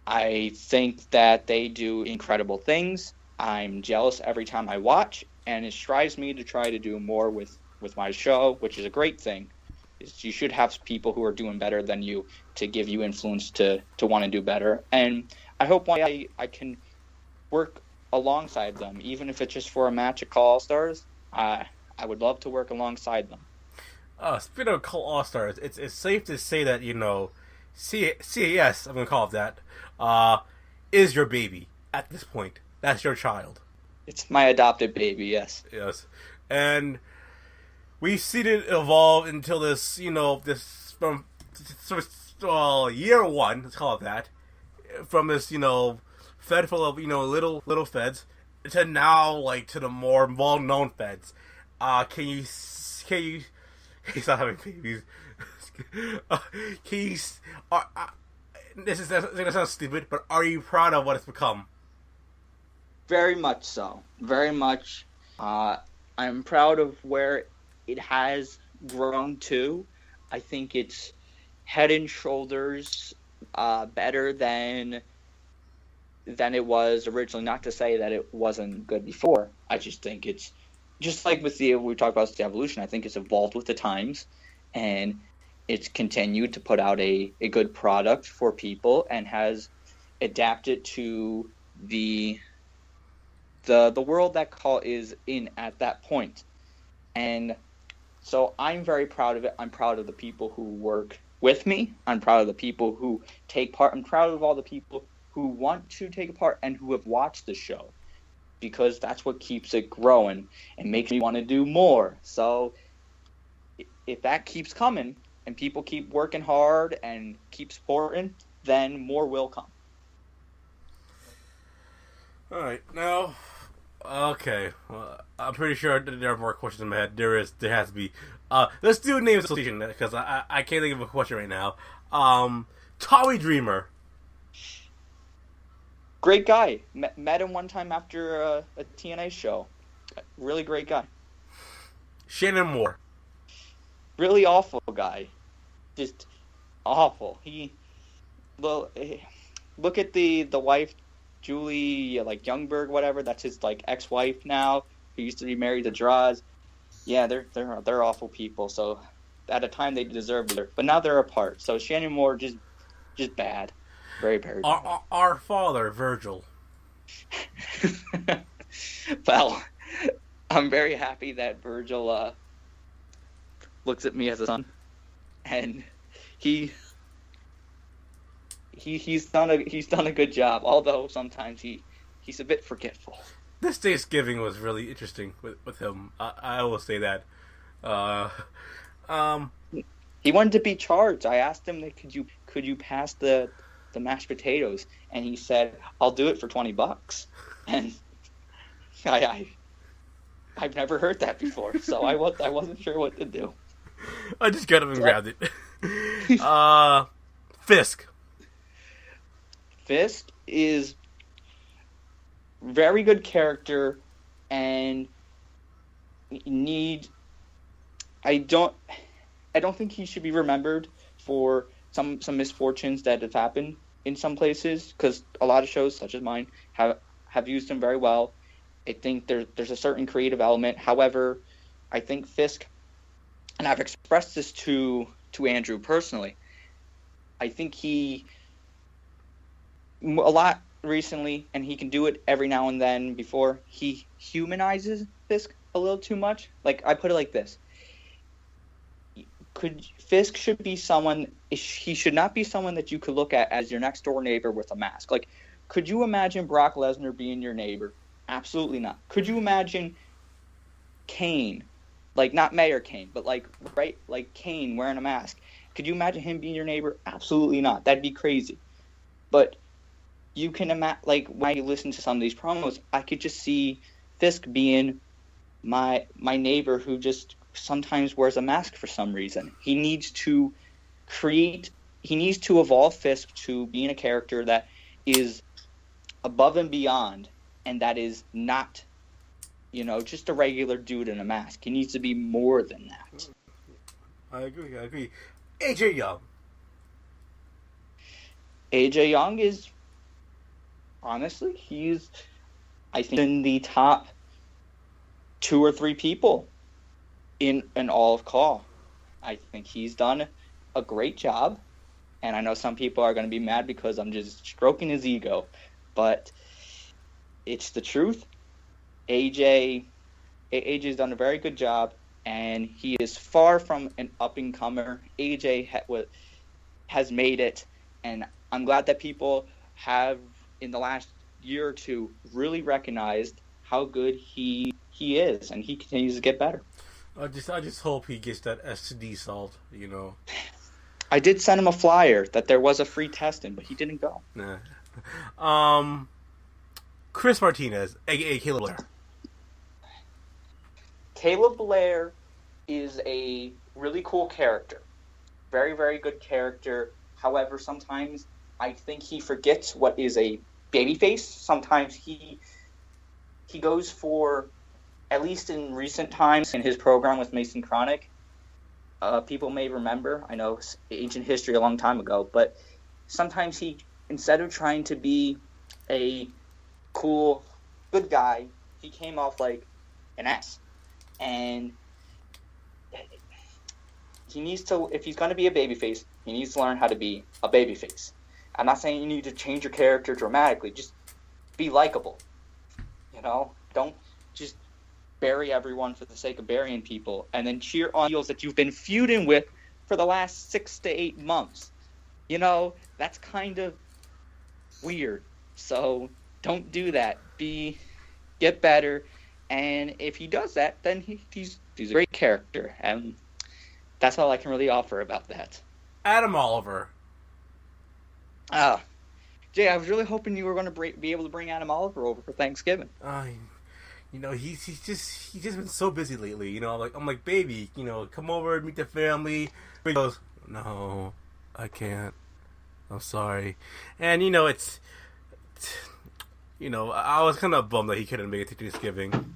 [SPEAKER 2] I think that they do incredible things. I'm jealous every time I watch, and it strives me to try to do more with my show, which is a great thing. You should have people who are doing better than you to give you influence to want to do better. And I hope one day I can work alongside them, even if it's just for a match at Call All Stars. I would love to work alongside them.
[SPEAKER 1] Speaking of Call All Stars, it's safe to say that, you know, CAS, I'm going to call it that, is your baby at this point. That's your child.
[SPEAKER 2] It's my adopted baby, yes.
[SPEAKER 1] Yes. And we've seen it evolve until this, you know, from year one, let's call it that, from this, you know, fed full of, you know, little feds, to now, like, to the more well-known feds. Can you he's not having babies. This is gonna sound stupid, but are you proud of what it's become?
[SPEAKER 2] Very much so. Very much. I'm proud of where it has grown to. I think it's head and shoulders better than it was originally. Not to say that it wasn't good before. I just think it's just like with we talked about the evolution. I think it's evolved with the times, and it's continued to put out a good product for people, and has adapted to the world that Call is in at that point. And so I'm very proud of it. I'm proud of the people who work with me. I'm proud of the people who take part. I'm proud of all the people who want to take part and who have watched the show, because that's what keeps it growing and makes me want to do more. So if that keeps coming and people keep working hard and keep supporting, then more will come.
[SPEAKER 1] All right, now, okay. Well, I'm pretty sure there are more questions in my head. There has to be. Let's do name association because I can't think of a question right now. Tommy Dreamer.
[SPEAKER 2] Great guy. Met him one time after a TNA show. Really great guy.
[SPEAKER 1] Shannon Moore.
[SPEAKER 2] Really awful guy. Just awful. Look at the wife, Julie, like Youngberg, whatever. That's his like ex-wife now. Who used to be married to Draws. Yeah, they're awful people. So at a time they deserved it, but now they're apart. So Shannon Moore just bad. Very bad.
[SPEAKER 1] Our father, Virgil.
[SPEAKER 2] Well, I'm very happy that Virgil looks at me as a son, and he's done a good job. Although sometimes he's a bit forgetful.
[SPEAKER 1] This Thanksgiving was really interesting with him. I will say that.
[SPEAKER 2] He wanted to be charged. I asked him, could you pass the mashed potatoes? And he said, I'll do it for $20. And I've never heard that before, so I wasn't sure what to do.
[SPEAKER 1] I just got up and grabbed it. Fisk.
[SPEAKER 2] Fisk is very good character, and I don't think he should be remembered for some misfortunes that have happened in some places, because a lot of shows, such as mine, have used him very well. I think there's a certain creative element. However, I think Fisk, and I've expressed this to Andrew personally, I think he a lot recently, and he can do it every now and then before, he humanizes Fisk a little too much. Like, I put it like this. Fisk should be someone, he should not be someone that you could look at as your next door neighbor with a mask. Like, could you imagine Brock Lesnar being your neighbor? Absolutely not. Could you imagine Kane, like not Mayor Kane, but like Kane wearing a mask? Could you imagine him being your neighbor? Absolutely not. That'd be crazy. But you can imagine, like, when I listen to some of these promos, I could just see Fisk being my neighbor who just sometimes wears a mask for some reason. He needs to evolve Fisk to being a character that is above and beyond, and that is not, just a regular dude in a mask. He needs to be more than that.
[SPEAKER 1] I agree. AJ Young.
[SPEAKER 2] AJ Young is, honestly, he's, I think, in the top 2 or 3 people in all of Claw. I think he's done a great job, and I know some people are going to be mad because I'm just stroking his ego, but it's the truth. AJ's done a very good job, and he is far from an up-and-comer. AJ has made it, and I'm glad that people have, in the last year or two, really recognized how good he is, and he continues to get better.
[SPEAKER 1] I just hope he gets that STD solved,
[SPEAKER 2] I did send him a flyer that there was a free testing, but he didn't go.
[SPEAKER 1] Nah. Chris Martinez, a.k.a. Caleb Blair.
[SPEAKER 2] Caleb Blair is a really cool character. Very, very good character. However, sometimes I think he forgets what is a babyface. Sometimes he goes for, at least in recent times, in his program with Mason Chronic, people may remember, I know it's ancient history a long time ago, but sometimes he, instead of trying to be a cool, good guy, he came off like an ass. And he needs to, if he's going to be a babyface, he needs to learn how to be a babyface. I'm not saying you need to change your character dramatically, just be likable. Don't just bury everyone for the sake of burying people and then cheer on heels that you've been feuding with for the last 6 to 8 months. That's kind of weird. So don't do that. Get better. And if he does that, then he's a great character. And that's all I can really offer about that.
[SPEAKER 1] Adam Oliver.
[SPEAKER 2] Ah, Jay, I was really hoping you were going to be able to bring Adam Oliver over for Thanksgiving.
[SPEAKER 1] He's just been so busy lately. I'm like, baby, come over, meet the family. He goes, no, I can't. I'm sorry. And I was kind of bummed that he couldn't make it to Thanksgiving.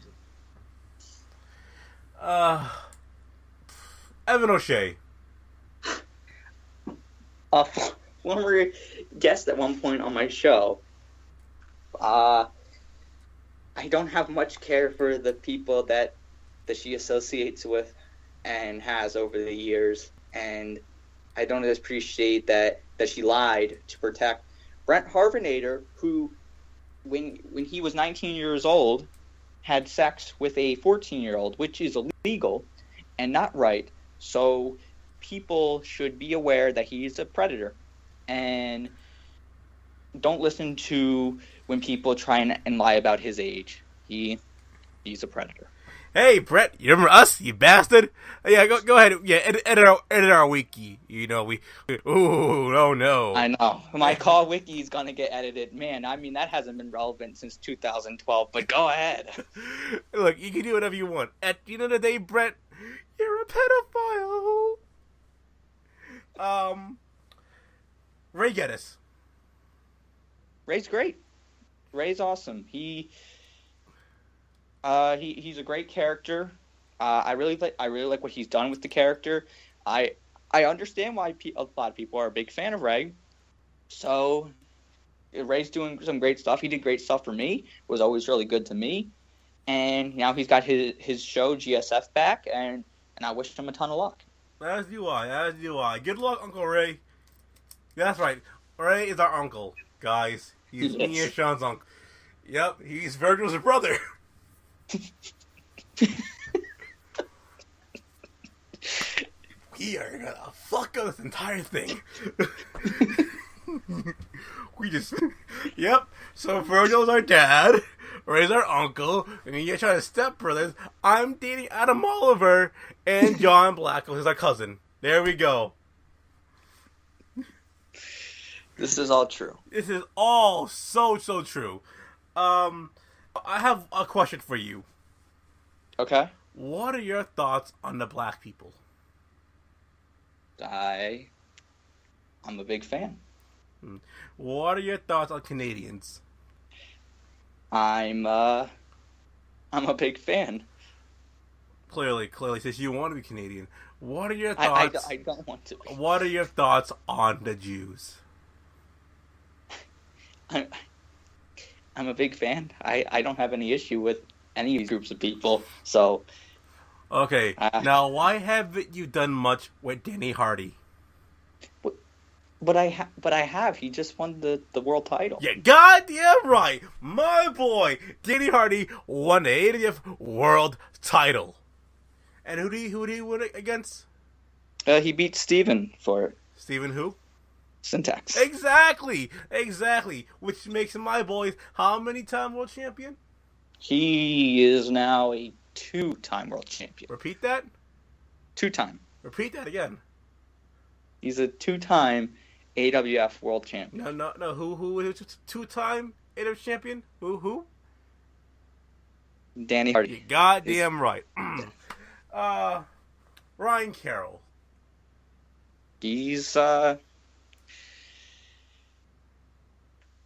[SPEAKER 1] Uh, Evan O'Shea.
[SPEAKER 2] Uh, Former guest at one point on my show. I don't have much care for the people that she associates with and has over the years, and I don't appreciate that she lied to protect Brent Harvenator, who, when he was 19 years old, had sex with a 14-year-old, which is illegal and not right. So people should be aware that he's a predator, and don't listen to when people try and lie about his age. He's a predator.
[SPEAKER 1] Hey, Brett, you remember us, you bastard? Yeah, go ahead. Yeah, edit our wiki. Oh no.
[SPEAKER 2] I know. My call wiki is gonna get edited. Man, I mean, that hasn't been relevant since 2012, but go ahead.
[SPEAKER 1] Look, you can do whatever you want. At the end of the day, Brett, you're a pedophile. Ray Geddes.
[SPEAKER 2] Ray's great. Ray's awesome. He's a great character. I really like what he's done with the character. I understand why a lot of people are a big fan of Ray. So Ray's doing some great stuff. He did great stuff for me. Was always really good to me. And now he's got his show GSF back, and I wish him a ton of luck.
[SPEAKER 1] As do I. Good luck, Uncle Ray. That's right. Ray is our uncle, guys. He's me and Shawn's uncle. Yep, he's Virgil's brother. We are gonna fuck up this entire thing. Yep. So Virgil's our dad, Ray's our uncle, and you're trying to step brothers. I'm dating Adam Oliver, and John Blackwell is our cousin. There we go.
[SPEAKER 2] This is all true.
[SPEAKER 1] This is all so true. I have a question for you.
[SPEAKER 2] Okay.
[SPEAKER 1] What are your thoughts on the black people?
[SPEAKER 2] I'm a big fan.
[SPEAKER 1] What are your thoughts on Canadians?
[SPEAKER 2] I'm a big fan.
[SPEAKER 1] Clearly, since you want to be Canadian, what are your thoughts?
[SPEAKER 2] I don't want to be.
[SPEAKER 1] What are your thoughts on the Jews?
[SPEAKER 2] I'm a big fan. I don't have any issue with any of these groups of people. So.
[SPEAKER 1] Okay. Now, why haven't you done much with Danny Hardy?
[SPEAKER 2] But I have. He just won the world title.
[SPEAKER 1] Yeah, goddamn right. My boy, Danny Hardy, won the 80th world title. And who did he win against?
[SPEAKER 2] He beat Steven for it.
[SPEAKER 1] Steven who?
[SPEAKER 2] Syntax.
[SPEAKER 1] Exactly. Which makes my boy how many time world champion?
[SPEAKER 2] He is now a 2-time world champion.
[SPEAKER 1] Repeat that?
[SPEAKER 2] 2-time.
[SPEAKER 1] Repeat that again.
[SPEAKER 2] He's a 2-time AWF world champion.
[SPEAKER 1] No. Who is 2-time AWF champion? Who?
[SPEAKER 2] Danny Hardy.
[SPEAKER 1] You're goddamn right. Ryan Carroll.
[SPEAKER 2] He's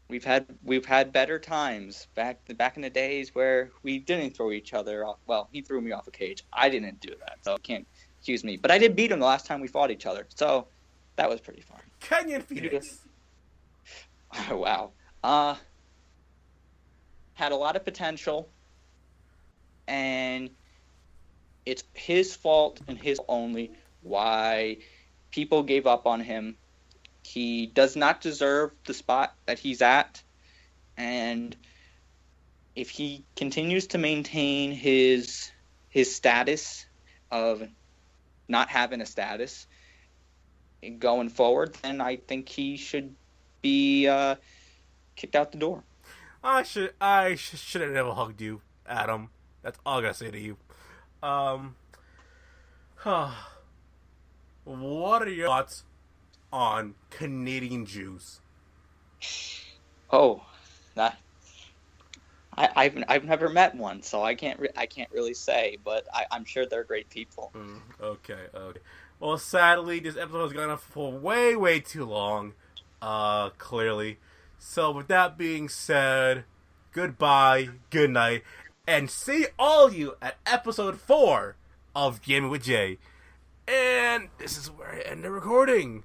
[SPEAKER 2] We've had better times back in the days where we didn't throw each other off. Well, he threw me off a cage. I didn't do that, so can't accuse me. But I did beat him the last time we fought each other, so that was pretty fun.
[SPEAKER 1] Kenyon Phoenix.
[SPEAKER 2] Wow. Had a lot of potential, and it's his fault and his only why people gave up on him. He does not deserve the spot that he's at, and if he continues to maintain his status of not having a status going forward, then I think he should be kicked out the door.
[SPEAKER 1] I should have never hugged you, Adam. That's all I gotta say to you. What are your thoughts on Canadian Jews?
[SPEAKER 2] Oh, that I've never met one, so I can't really say, but I'm sure they're great people.
[SPEAKER 1] Okay. Well, sadly, this episode has gone on for way too long. Clearly. So, with that being said, goodbye, good night, and see all you at episode 4 of Jammin with Jay. And this is where I end the recording.